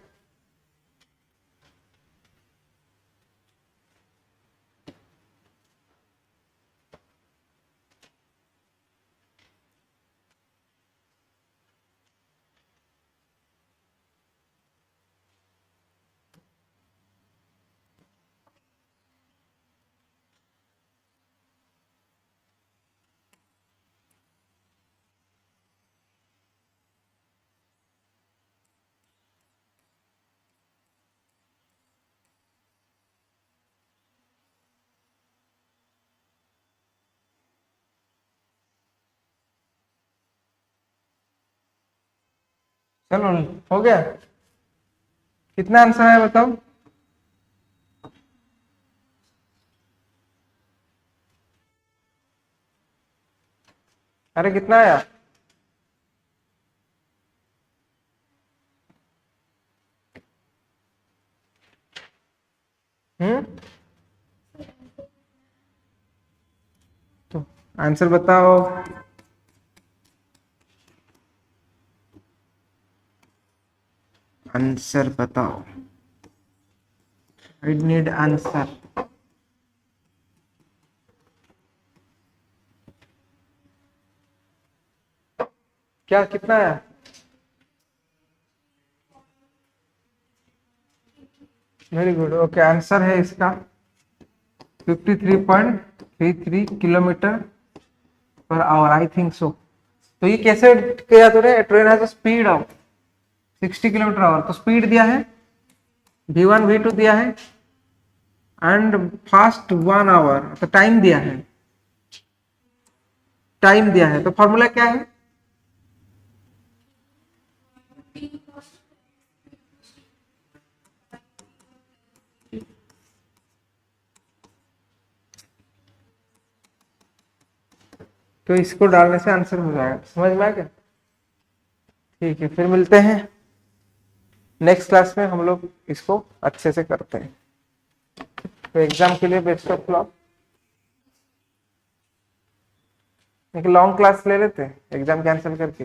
चलो, हो गया। कितना आंसर है बताओ? अरे कितना आया? हम्म, तो आंसर बताओ। आंसर बताओ, आई नीड आंसर। क्या, कितना आया? Very good. ओके, आंसर है इसका 53.33 kilometre per hour, I think so. तो ये कैसे किया तूने? Train has speed of 60 kilometre our, तो स्पीड दिया है, v1 v2 दिया है, एंड फास्ट 1 आवर, तो टाइम दिया है, टाइम दिया है, तो फॉर्मूला क्या है? तो इसको डालने से आंसर हो जाएगा। समझ में आ गया? ठीक है, फिर मिलते हैं नेक्स्ट क्लास में, हम लोग इसको अच्छे से करते हैं। तो एग्जाम के लिए बेस्ट ऑफ लक। एक लॉन्ग क्लास ले लेते हैं एग्जाम कैंसिल करके।